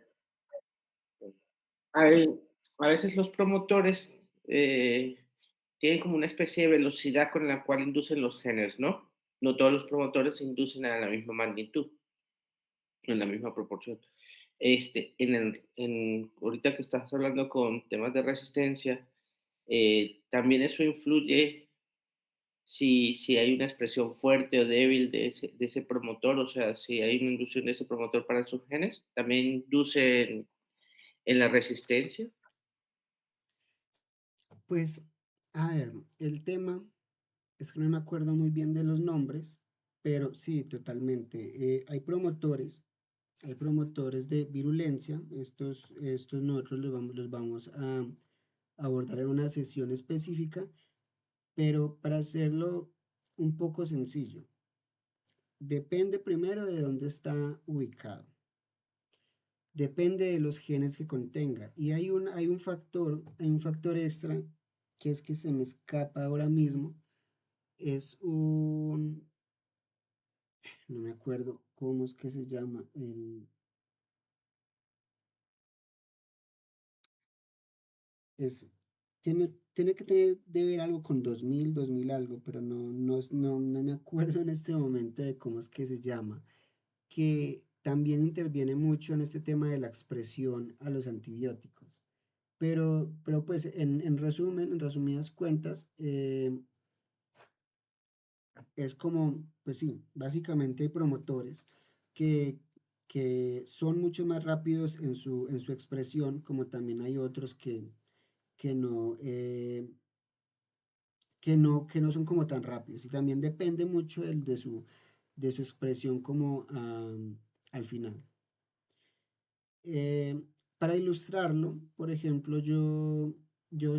hay, a veces los promotores tienen como una especie de velocidad con la cual inducen los genes, ¿no? No todos los promotores se inducen a la misma magnitud, en la misma proporción. Ahorita que estás hablando con temas de resistencia, también eso influye si hay una expresión fuerte o débil de ese promotor, o sea, si hay una inducción de ese promotor para sus genes, también induce en la resistencia. Pues, a ver, el tema es que no me acuerdo muy bien de los nombres, pero sí, totalmente. Hay promotores de virulencia. Estos nosotros los vamos a abordar en una sesión específica, pero para hacerlo un poco sencillo, depende primero de dónde está ubicado. Depende de los genes que contenga. Y hay un factor extra que es que se me escapa ahora mismo. Es no me acuerdo cómo es que se llama. Es, tiene que tener, de ver algo con 2000 algo, pero no me acuerdo en este momento de cómo es que se llama. Que también interviene mucho en este tema de la expresión a los antibióticos. Pero pues en resumen, en resumidas cuentas, es como, pues sí, básicamente hay promotores que, que son mucho más rápidos en su expresión, como también hay otros que no, que no son como tan rápidos. Y también depende mucho de su expresión como al final. Eh, para ilustrarlo, por ejemplo, yo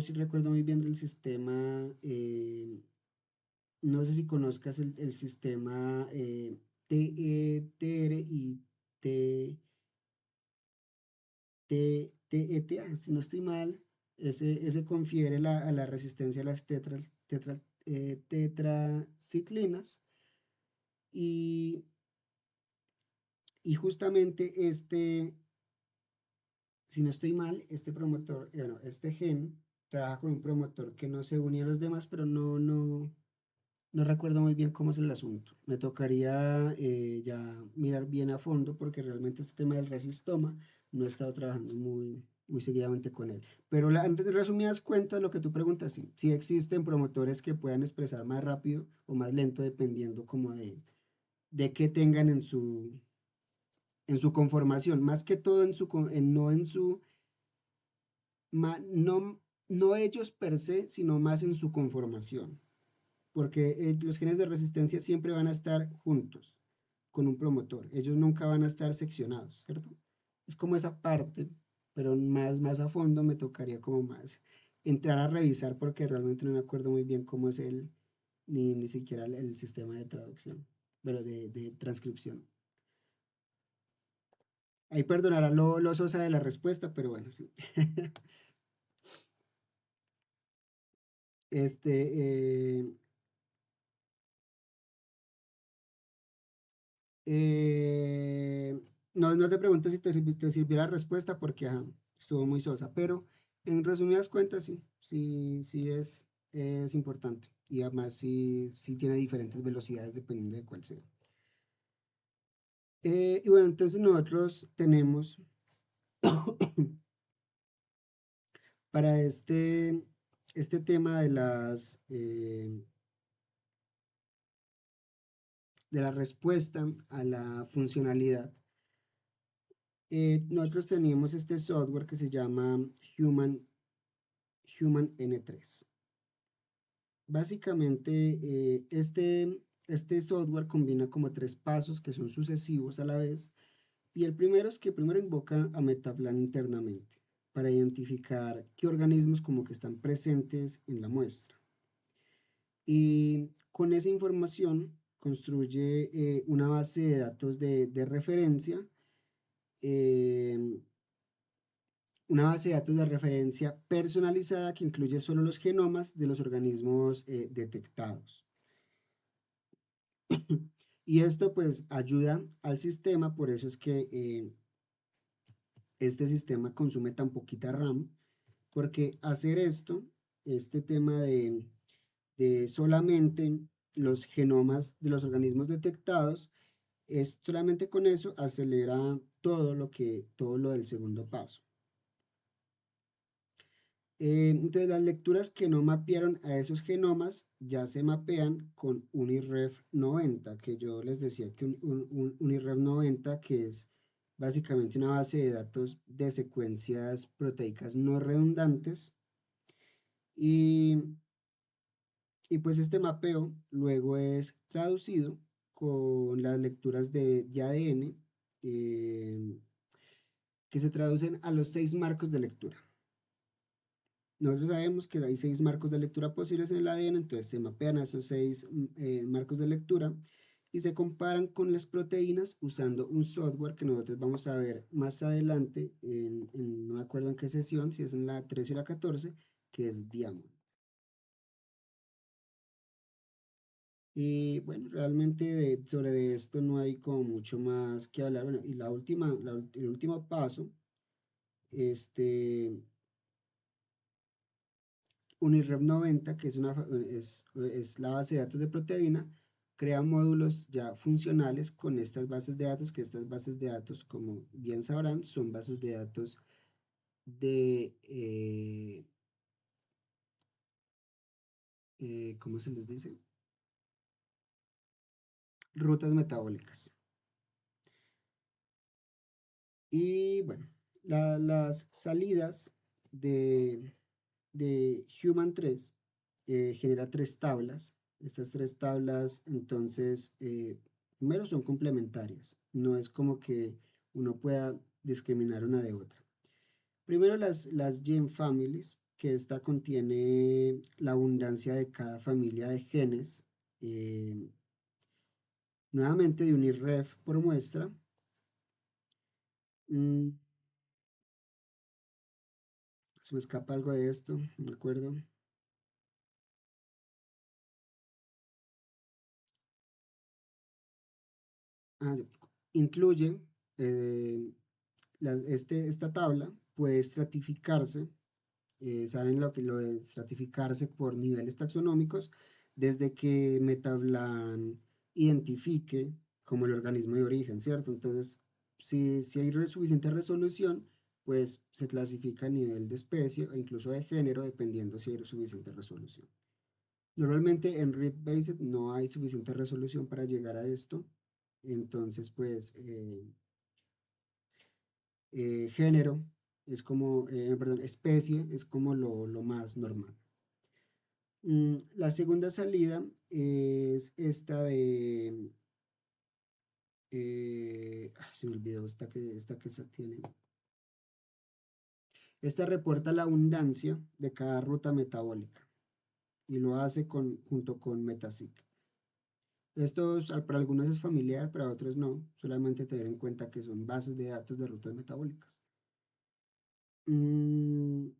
sí recuerdo muy bien del sistema, no sé si conozcas el sistema TETR y T, TETA, si no estoy mal, ese confiere a la resistencia a las tetraciclinas y, y justamente si no estoy mal, este promotor, bueno, este gen trabaja con un promotor que no se une a los demás, pero no. No recuerdo muy bien cómo es el asunto. Me tocaría ya mirar bien a fondo porque realmente este tema del resistoma no he estado trabajando muy seguidamente con él. Pero en resumidas cuentas, lo que tú preguntas, sí, sí existen promotores que puedan expresar más rápido o más lento dependiendo como de qué tengan en su conformación, más que todo en su, no en su, no, no ellos per se, sino más en su conformación, porque los genes de resistencia siempre van a estar juntos con un promotor, ellos nunca van a estar seccionados, ¿cierto? Es como esa parte, pero más a fondo me tocaría como más entrar a revisar porque realmente no me acuerdo muy bien cómo es ni siquiera el sistema de traducción, pero de transcripción. Ahí perdonará lo sosa de la respuesta, pero bueno, sí. Este, eh, no te pregunto si te sirvió la respuesta porque ajá, estuvo muy sosa, pero en resumidas cuentas sí es importante y además sí tiene diferentes velocidades dependiendo de cuál sea. Y bueno, entonces nosotros tenemos para este tema de la respuesta a la funcionalidad. Nosotros teníamos este software que se llama Human, Human N3. Básicamente, este software combina como tres pasos que son sucesivos a la vez. Y el primero es que primero invoca a Metaplan internamente para identificar qué organismos como que están presentes en la muestra. Y con esa información construye una base de datos de referencia, eh, una base de datos de referencia personalizada que incluye solo los genomas de los organismos detectados. Y esto pues ayuda al sistema, por eso es que este sistema consume tan poquita RAM, porque hacer esto, este tema de solamente los genomas de los organismos detectados, es solamente con eso acelera todo lo del segundo paso. Entonces las lecturas que no mapearon a esos genomas ya se mapean con UniRef 90, que yo les decía que un UniRef 90, que es básicamente una base de datos de secuencias proteicas no redundantes. Y, y pues este mapeo luego es traducido con las lecturas de ADN que se traducen a los 6 marcos de lectura. Nosotros sabemos que hay 6 marcos de lectura posibles en el ADN, entonces se mapean a esos 6 marcos de lectura y se comparan con las proteínas usando un software que nosotros vamos a ver más adelante, no me acuerdo en qué sesión, si es en la 13 o la 14, que es Diamond. Y bueno, realmente sobre esto no hay como mucho más que hablar. Bueno, y el último paso, este, UniRep 90, que es la base de datos de proteína, crea módulos ya funcionales con estas bases de datos, que estas bases de datos, como bien sabrán, son bases de datos de, ¿cómo se les dice? Rutas metabólicas. Y bueno, las salidas de Human 3 genera 3 tablas. Estas 3 tablas, entonces, primero son complementarias. No es como que uno pueda discriminar una de otra. Primero las Gene Families, que esta contiene la abundancia de cada familia de genes. Nuevamente de UniRef por muestra. Mm, Se me escapa algo de esto, no me acuerdo. Ah, incluye eh, esta tabla puede estratificarse, saben lo de estratificarse por niveles taxonómicos, desde que Metablan identifique como el organismo de origen, ¿cierto? Entonces, si hay suficiente resolución, pues se clasifica a nivel de especie o incluso de género, dependiendo si hay suficiente resolución. Normalmente en Read-Based no hay suficiente resolución para llegar a esto, entonces pues género es como, perdón, especie es como lo más normal. La segunda salida es esta de, se me olvidó esta que se tiene. Esta reporta la abundancia de cada ruta metabólica y lo hace junto con Metaseq. Esto para algunos es familiar, para otros no. Solamente tener en cuenta que son bases de datos de rutas metabólicas. Mm,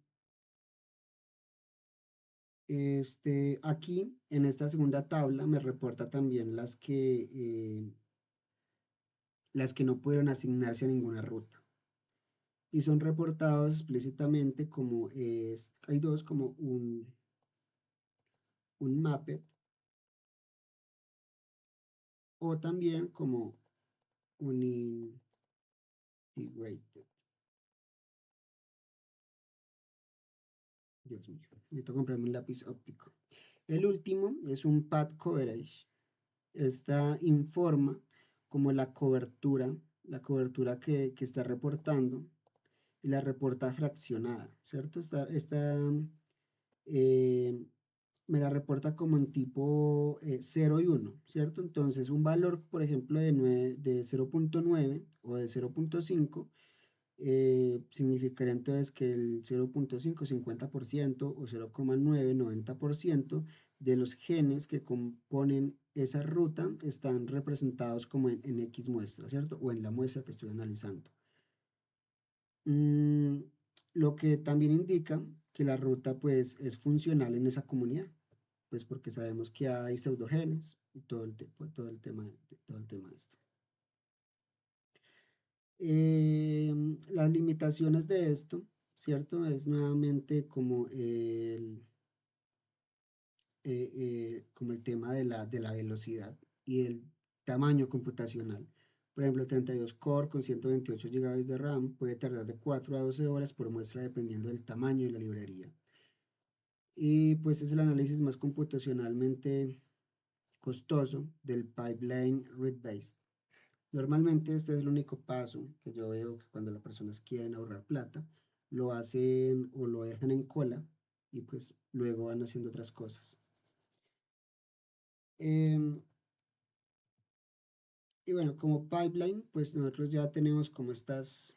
aquí, en esta segunda tabla, me reporta también las que no pudieron asignarse a ninguna ruta. Y son reportados explícitamente como hay dos, como un mapped o también como un integrated. Dios mío, necesito comprarme un lápiz óptico. El último es un path coverage. Esta informa como la cobertura que está reportando y la reporta fraccionada, ¿cierto? Eh, me la reporta como en tipo 0 y 1, ¿cierto? Entonces un valor, por ejemplo, de 0.9 o de 0.5 significaría entonces que el 0.5, 50% o 0.9, 90% de los genes que componen esa ruta están representados como en X muestra, ¿cierto? O en la muestra que estoy analizando. Mm, lo que también indica que la ruta pues es funcional en esa comunidad, pues porque sabemos que hay pseudogenes y todo el tema este. Las limitaciones de esto, ¿cierto? Es nuevamente como el tema de la velocidad y el tamaño computacional. Por ejemplo, 32 core con 128 GB de RAM puede tardar de 4 a 12 horas por muestra dependiendo del tamaño de la librería. Y pues es el análisis más computacionalmente costoso del pipeline read-based. Normalmente este es el único paso que yo veo que cuando las personas quieren ahorrar plata, lo hacen o lo dejan en cola y pues luego van haciendo otras cosas. Em, y bueno, como pipeline, pues nosotros ya tenemos como estas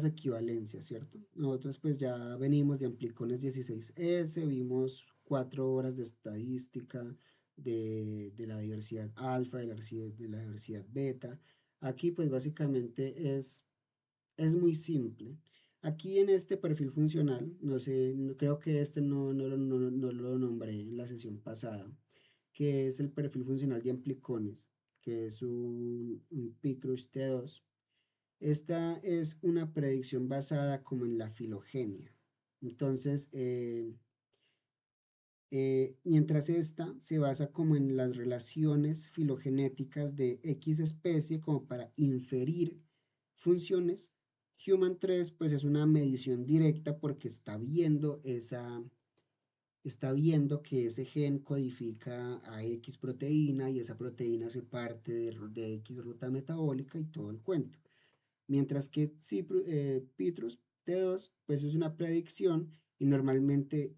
equivalencias, ¿cierto? Nosotros pues ya venimos de Amplicones 16S, vimos 4 horas de estadística de la diversidad alfa, de la diversidad beta. Aquí pues básicamente es muy simple. Aquí en este perfil funcional, no sé, creo que no lo nombré en la sesión pasada, que es el perfil funcional de Amplicones, que es un Picrus T2. Esta es una predicción basada como en la filogenia. Entonces, mientras esta se basa como en las relaciones filogenéticas de X especie como para inferir funciones, Human 3 pues es una medición directa porque está viendo que ese gen codifica a X proteína y esa proteína hace parte de X ruta metabólica y todo el cuento. Mientras que Petrus T2 pues es una predicción y normalmente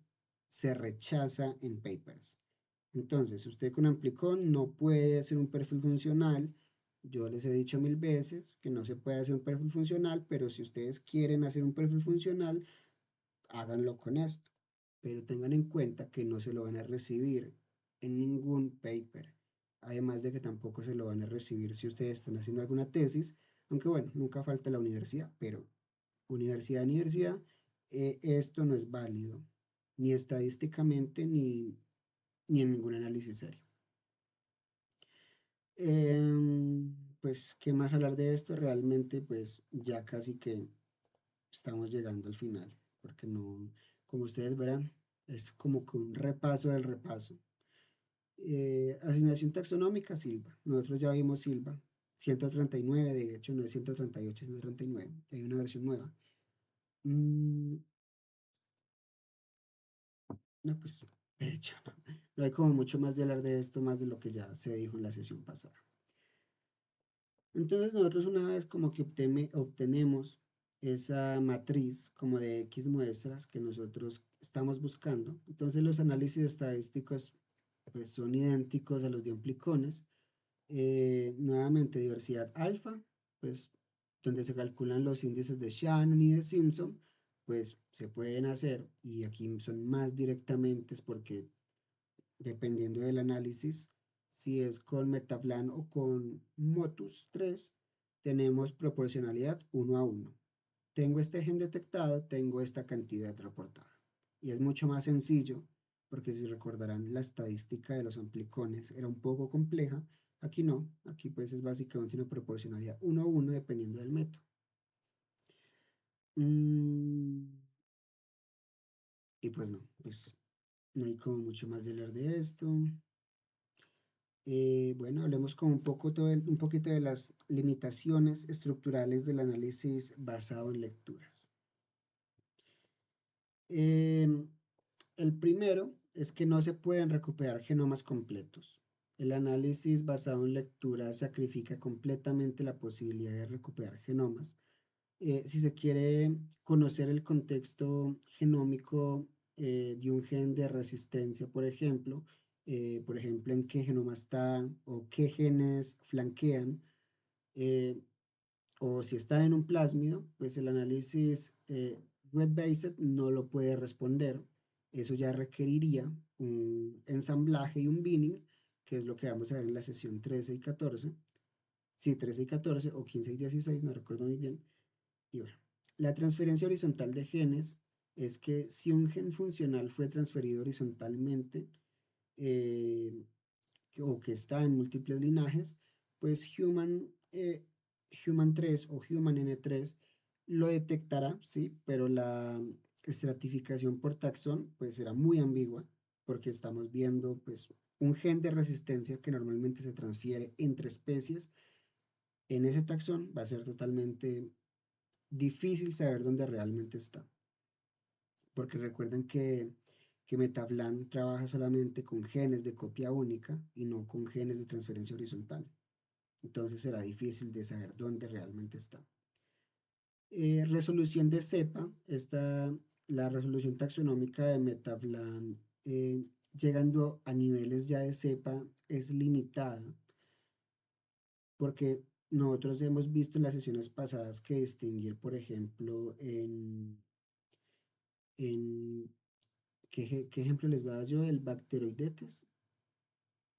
se rechaza en papers. Entonces, usted con Amplicon no puede hacer un perfil funcional. Yo les he dicho 1000 veces que no se puede hacer un perfil funcional, pero si ustedes quieren hacer un perfil funcional, háganlo con esto. Pero tengan en cuenta que no se lo van a recibir en ningún paper. Además de que tampoco se lo van a recibir si ustedes están haciendo alguna tesis, aunque bueno, nunca falta la universidad, pero universidad, esto no es válido, ni estadísticamente ni en ningún análisis serio. Pues, ¿qué más hablar de esto? Realmente, pues ya casi que estamos llegando al final, porque no, como ustedes verán, Es como que un repaso del repaso. Asignación taxonómica, Silva. Nosotros ya vimos Silva. 139, de hecho, no es 138, es 139. Hay una versión nueva. Mm, no, pues, de hecho, no, no hay como mucho más de hablar de esto, más de lo que ya se dijo en la sesión pasada. Entonces nosotros una vez como que obtenemos esa matriz como de X muestras que nosotros estamos buscando, entonces los análisis estadísticos pues son idénticos a los de amplicones. Nuevamente diversidad alfa, pues donde se calculan los índices de Shannon y de Simpson, pues se pueden hacer y aquí son más directamente porque dependiendo del análisis, si es con Metaplan o con Motus 3, tenemos proporcionalidad 1 a 1. Tengo este gen detectado, tengo esta cantidad reportada. Y es mucho más sencillo, porque si recordarán, la estadística de los amplicones era un poco compleja. Aquí no, aquí pues es básicamente una proporcionalidad 1 a 1 dependiendo del método. Mm, y pues no, pues no hay como mucho más de hablar de esto. Bueno, hablemos como un poquito de las limitaciones estructurales del análisis basado en lecturas. Em, el primero es que no se pueden recuperar genomas completos. El análisis basado en lecturas sacrifica completamente la posibilidad de recuperar genomas. Si se quiere conocer el contexto genómico de un gen de resistencia, por ejemplo, en qué genoma está o qué genes flanquean, eh, o si están en un plásmido, pues el análisis red-based no lo puede responder. Eso ya requeriría un ensamblaje y un binning, que es lo que vamos a ver en la sesión 13 y 14. Sí, 13 y 14 o 15 y 16, no recuerdo muy bien. Y bueno, la transferencia horizontal de genes es que si un gen funcional fue transferido horizontalmente, eh, o que está en múltiples linajes, pues Human 3 o Human N3 lo detectará, sí, pero la estratificación por taxón pues será muy ambigua porque estamos viendo pues un gen de resistencia que normalmente se transfiere entre especies. En ese taxón va a ser totalmente difícil saber dónde realmente está, porque recuerden que Metaplan trabaja solamente con genes de copia única y no con genes de transferencia horizontal. Entonces será difícil de saber dónde realmente está. Resolución de cepa, la resolución taxonómica de Metaplan, llegando a niveles ya de cepa, es limitada, porque nosotros hemos visto en las sesiones pasadas que distinguir, por ejemplo, en ¿qué ejemplo les daba yo? El Bacteroidetes.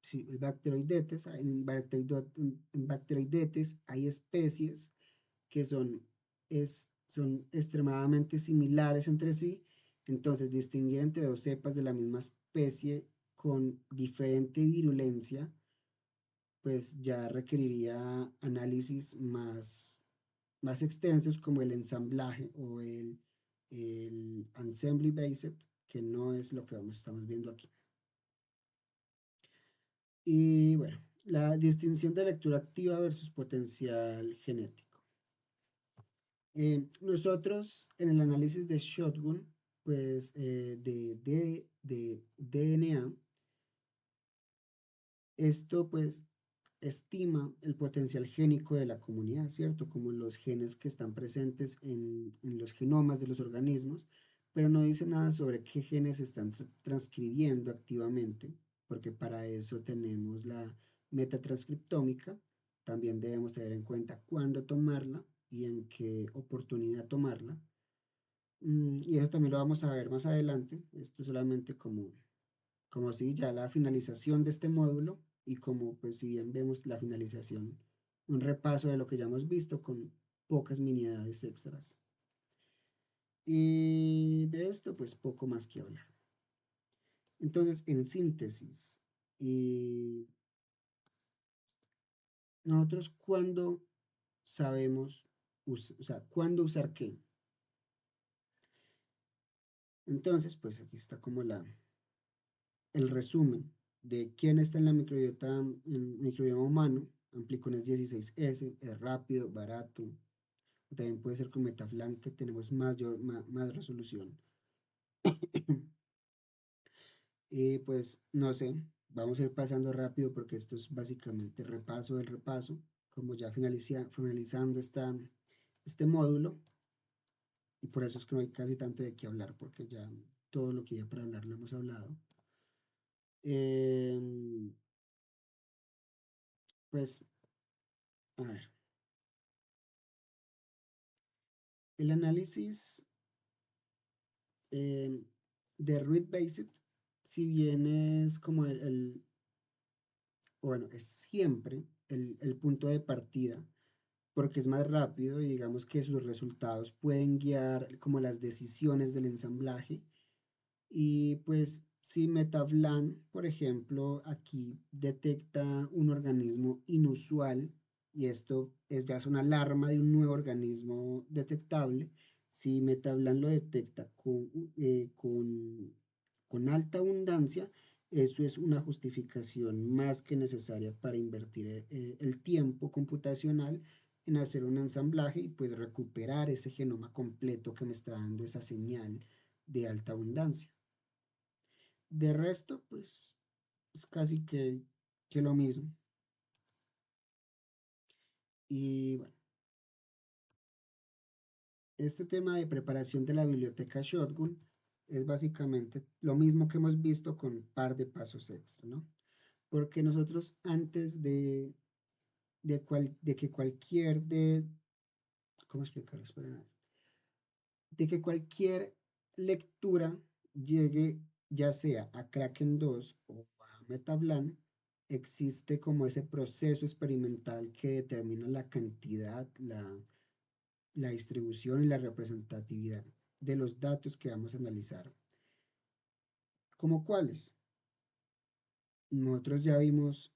Sí, el Bacteroidetes, en Bacteroidetes hay especies que son extremadamente similares entre sí, entonces distinguir entre dos cepas de la misma especie con diferente virulencia, pues ya requeriría análisis más extensos como el ensamblaje o el assembly based, que no es lo que estamos viendo aquí. Y bueno, la distinción de lectura activa versus potencial genético. Nosotros en el análisis de shotgun, pues de DNA, esto pues estima el potencial génico de la comunidad, ¿cierto? Como los genes que están presentes en los genomas de los organismos, pero no dice nada sobre qué genes se están transcribiendo activamente, porque para eso tenemos la metatranscriptómica. También debemos tener en cuenta cuándo tomarla y en qué oportunidad tomarla. Y eso también lo vamos a ver más adelante. Esto es solamente como si ya la finalización de este módulo y como pues si bien vemos la finalización, un repaso de lo que ya hemos visto con pocas miniedades extras. Y de esto pues poco más que hablar. Entonces, en síntesis, y nosotros cuándo sabemos, o sea, cuándo usar qué. Entonces, pues aquí está como el resumen de quién está en la microbiota, en el microbioma humano. Amplicones 16S, es rápido, barato. También puede ser con Metaflan, que tenemos más resolución. Y pues no sé, vamos a ir pasando rápido porque esto es básicamente repaso del repaso, como ya finalizando este módulo, y por eso es que no hay casi tanto de qué hablar, porque ya todo lo que había para hablar lo hemos hablado. Em, pues, a ver, el análisis de Root Based, si bien es como bueno, es siempre el punto de partida porque es más rápido y digamos que sus resultados pueden guiar como las decisiones del ensamblaje. Y pues si Metaflan, por ejemplo, aquí detecta un organismo inusual y esto ya es una alarma de un nuevo organismo detectable, si Metaflan lo detecta con alta abundancia, eso es una justificación más que necesaria para invertir el tiempo computacional en hacer un ensamblaje y pues recuperar ese genoma completo que me está dando esa señal de alta abundancia. De resto, pues es casi que lo mismo. Y bueno, este tema de preparación de la biblioteca Shotgun es básicamente lo mismo que hemos visto con un par de pasos extra, ¿no? Porque nosotros antes de que ¿cómo explicarlo? Espera, de que cualquier lectura llegue ya sea a Kraken 2 o a Metablan, existe como ese proceso experimental que determina la cantidad, la distribución y la representatividad de los datos que vamos a analizar. ¿Como cuáles? Nosotros ya vimos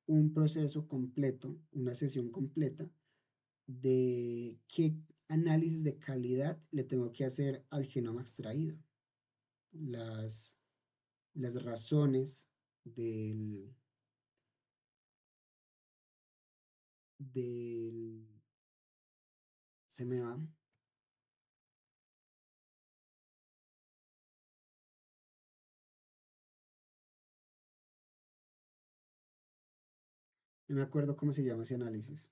un proceso completo, una sesión completa de qué análisis de calidad le tengo que hacer al genoma extraído. Las las razones del, se me va, no me acuerdo cómo se llama ese análisis,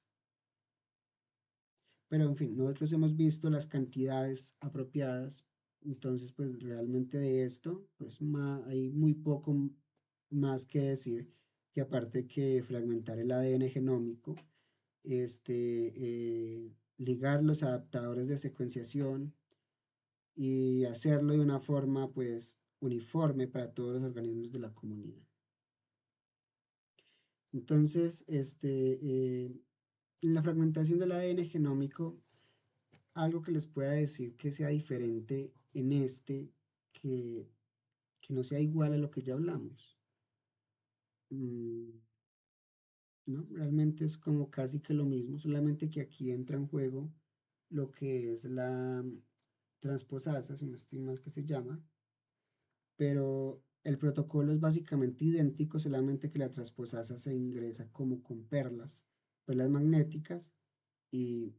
pero en fin, nosotros hemos visto las cantidades apropiadas, entonces pues realmente de esto, pues hay muy poco más que decir, que aparte que fragmentar el ADN genómico, ligar los adaptadores de secuenciación y hacerlo de una forma pues uniforme para todos los organismos de la comunidad. Entonces, en la fragmentación del ADN genómico, algo que les pueda decir que sea diferente en que, que no sea igual a lo que ya hablamos. Mm, ¿no? Realmente es como casi que lo mismo, solamente que aquí entra en juego lo que es la transposasa, si no estoy mal que se llama, pero el protocolo es básicamente idéntico, solamente que la transposasa se ingresa como con perlas magnéticas y,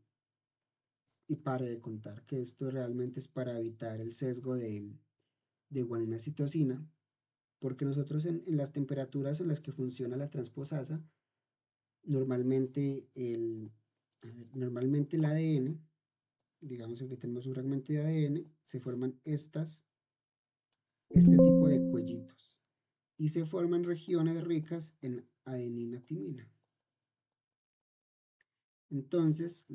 y pare de contar que esto realmente es para evitar el sesgo de guanina-citosina, porque nosotros en las temperaturas en las que funciona la transposasa, normalmente normalmente el ADN, digamos que tenemos un fragmento de ADN, se forman este tipo de cuellitos y se forman regiones ricas en adenina timina. Entonces,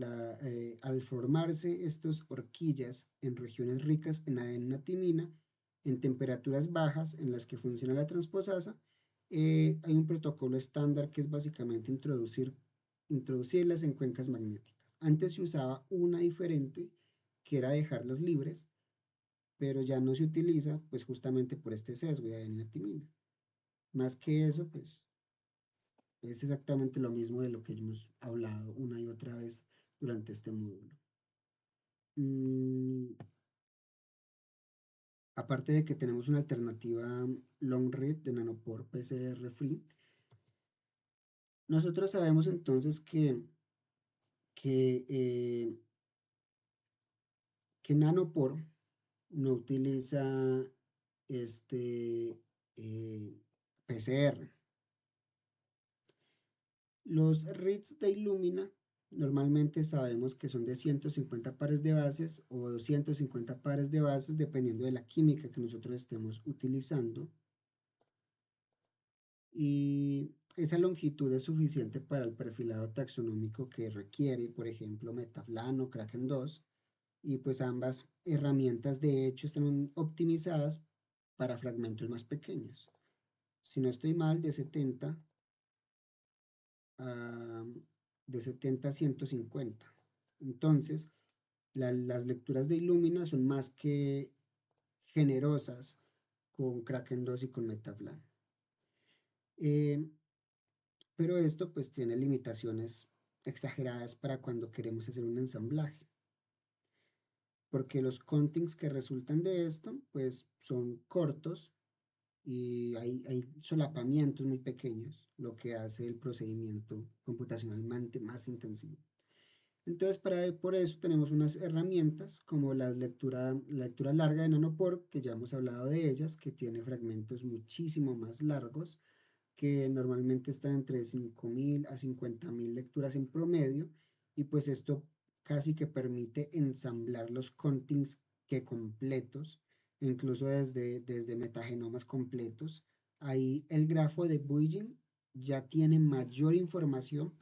al formarse estas horquillas en regiones ricas en adenina timina, en temperaturas bajas en las que funciona la transposasa, hay un protocolo estándar que es básicamente introducirlas en cuencas magnéticas. Antes se usaba una diferente, que era dejarlas libres, pero ya no se utiliza, pues justamente por este sesgo de adenina timina. Más que eso, pues es exactamente lo mismo de lo que hemos hablado una y otra vez durante este módulo. Mm, aparte de que tenemos una alternativa long read de Nanopore PCR Free, nosotros sabemos entonces que, eh, que Nanopore no utiliza este PCR. Los reads de Illumina normalmente sabemos que son de 150 pares de bases o 250 pares de bases dependiendo de la química que nosotros estemos utilizando. Y esa longitud es suficiente para el perfilado taxonómico que requiere, por ejemplo, Metaflan o Kraken 2. Y pues ambas herramientas de hecho están optimizadas para fragmentos más pequeños. Si no estoy mal, a, de 70 a 150. Entonces, las lecturas de Illumina son más que generosas con Kraken 2 y con Metaflan. Eh, pero esto pues tiene limitaciones exageradas para cuando queremos hacer un ensamblaje, porque los contings que resultan de esto pues son cortos y hay solapamientos muy pequeños, lo que hace el procedimiento computacionalmente más intensivo. Entonces, por eso tenemos unas herramientas como la lectura larga de Nanopore, que ya hemos hablado de ellas, que tiene fragmentos muchísimo más largos, que normalmente están entre 5.000 a 50.000 lecturas en promedio, y pues esto casi que permite ensamblar los contings que completos, incluso desde metagenomas completos. Ahí el grafo de Buigin ya tiene mayor información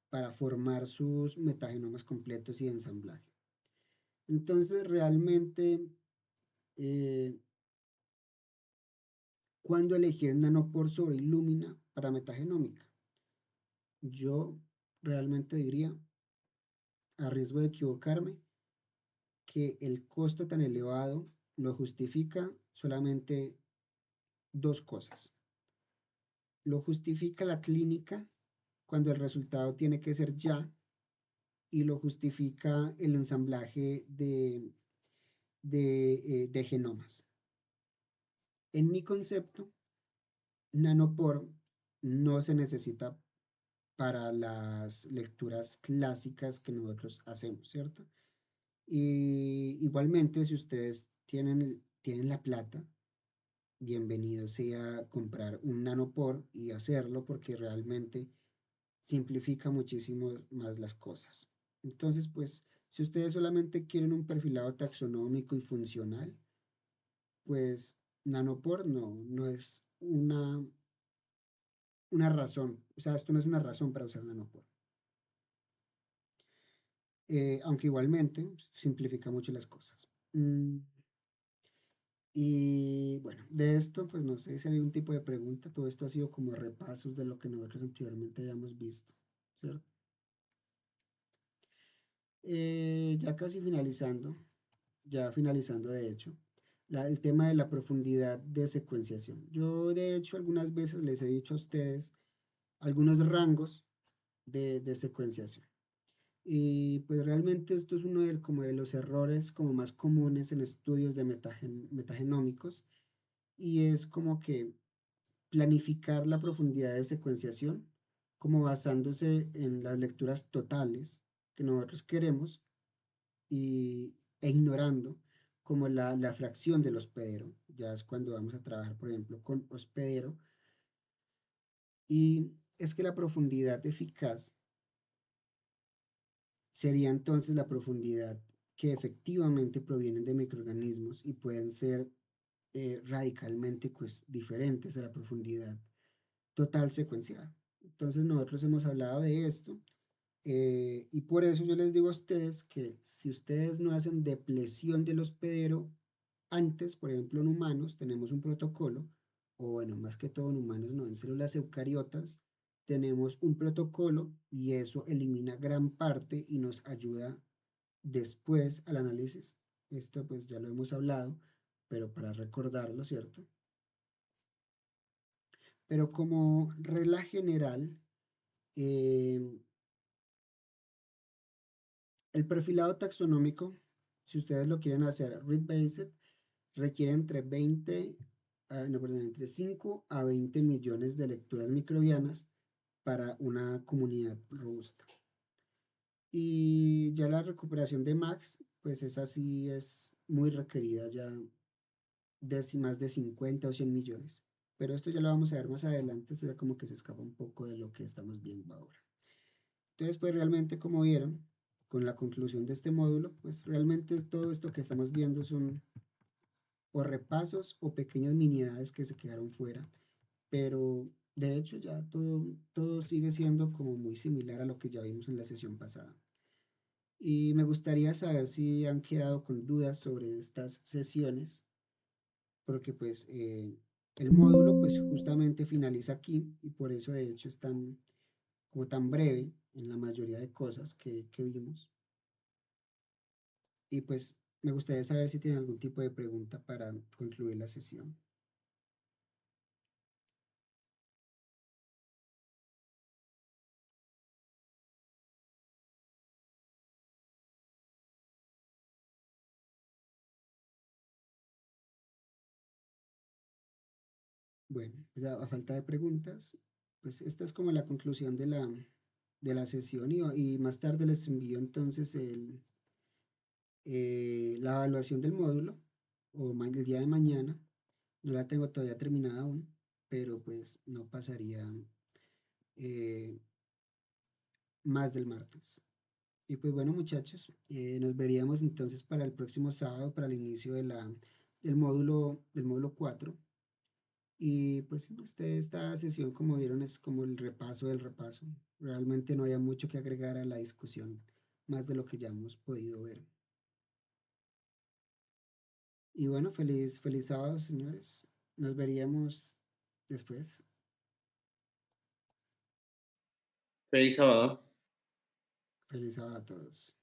para formar sus metagenomas completos y de ensamblaje. Entonces, realmente, eh, ¿cuándo elegir Nanopore sobre Illumina para metagenómica? Yo realmente diría, a riesgo de equivocarme, que el costo tan elevado lo justifica solamente dos cosas. Lo justifica la clínica cuando el resultado tiene que ser ya, y lo justifica el ensamblaje de genomas. En mi concepto, Nanopore no se necesita para las lecturas clásicas que nosotros hacemos, ¿cierto? Y igualmente, si ustedes tienen la plata, bienvenido sea comprar un Nanopore y hacerlo porque realmente simplifica muchísimo más las cosas. Entonces, pues, si ustedes solamente quieren un perfilado taxonómico y funcional, pues Nanopore no es una razón, o sea, esto no es una razón para usar Nanopore. Aunque igualmente simplifica mucho las cosas. Y bueno, de esto, pues no sé si hay algún tipo de pregunta. Todo esto ha sido como repasos de lo que nosotros anteriormente hayamos visto, ¿cierto? Ya casi finalizando, ya finalizando de hecho, el tema de la profundidad de secuenciación. Yo de hecho algunas veces les he dicho a ustedes algunos rangos de secuenciación. Y pues realmente esto es uno como de los errores como más comunes en estudios de metagenómicos, y es como que planificar la profundidad de secuenciación como basándose en las lecturas totales que nosotros queremos e ignorando como la fracción del hospedero. Ya es cuando vamos a trabajar, por ejemplo, con hospedero. Y es que la profundidad eficaz sería entonces la profundidad que efectivamente provienen de microorganismos y pueden ser radicalmente pues, diferentes a la profundidad total secuencial. Entonces nosotros hemos hablado de esto, y por eso yo les digo a ustedes que si ustedes no hacen depresión del hospedero antes, por ejemplo en humanos tenemos un protocolo, o bueno, más que todo en humanos, no, en células eucariotas tenemos un protocolo y eso elimina gran parte y nos ayuda después al análisis. Esto pues ya lo hemos hablado, pero para recordarlo, ¿cierto? Pero como regla general, eh, el perfilado taxonómico, si ustedes lo quieren hacer read-based, requiere entre 20, no, perdón, entre 5 a 20 millones de lecturas microbianas para una comunidad robusta. Y ya la recuperación de Max, pues esa sí es muy requerida ya de más de 50 o 100 millones. Pero esto ya lo vamos a ver más adelante, esto ya como que se escapa un poco de lo que estamos viendo ahora. Entonces, pues realmente como vieron, con la conclusión de este módulo, pues realmente todo esto que estamos viendo son o repasos o pequeñas miniedades que se quedaron fuera, pero de hecho ya todo sigue siendo como muy similar a lo que ya vimos en la sesión pasada. Y me gustaría saber si han quedado con dudas sobre estas sesiones, porque pues el módulo pues justamente finaliza aquí y por eso de hecho es tan, como tan breve en la mayoría de cosas que vimos. Y pues me gustaría saber si tienen algún tipo de pregunta para concluir la sesión. Bueno, pues a falta de preguntas, pues esta es como la conclusión de la sesión y más tarde les envío entonces la evaluación del módulo el día de mañana. No la tengo todavía terminada aún, pero pues no pasaría eh, más del martes. Y pues bueno, muchachos, nos veríamos entonces para el próximo sábado, para el inicio del módulo 4. Y pues esta sesión, como vieron, es como el repaso del repaso. Realmente no había mucho que agregar a la discusión, más de lo que ya hemos podido ver. Y bueno, feliz sábado, señores. Nos veríamos después. Feliz sábado. Feliz sábado a todos.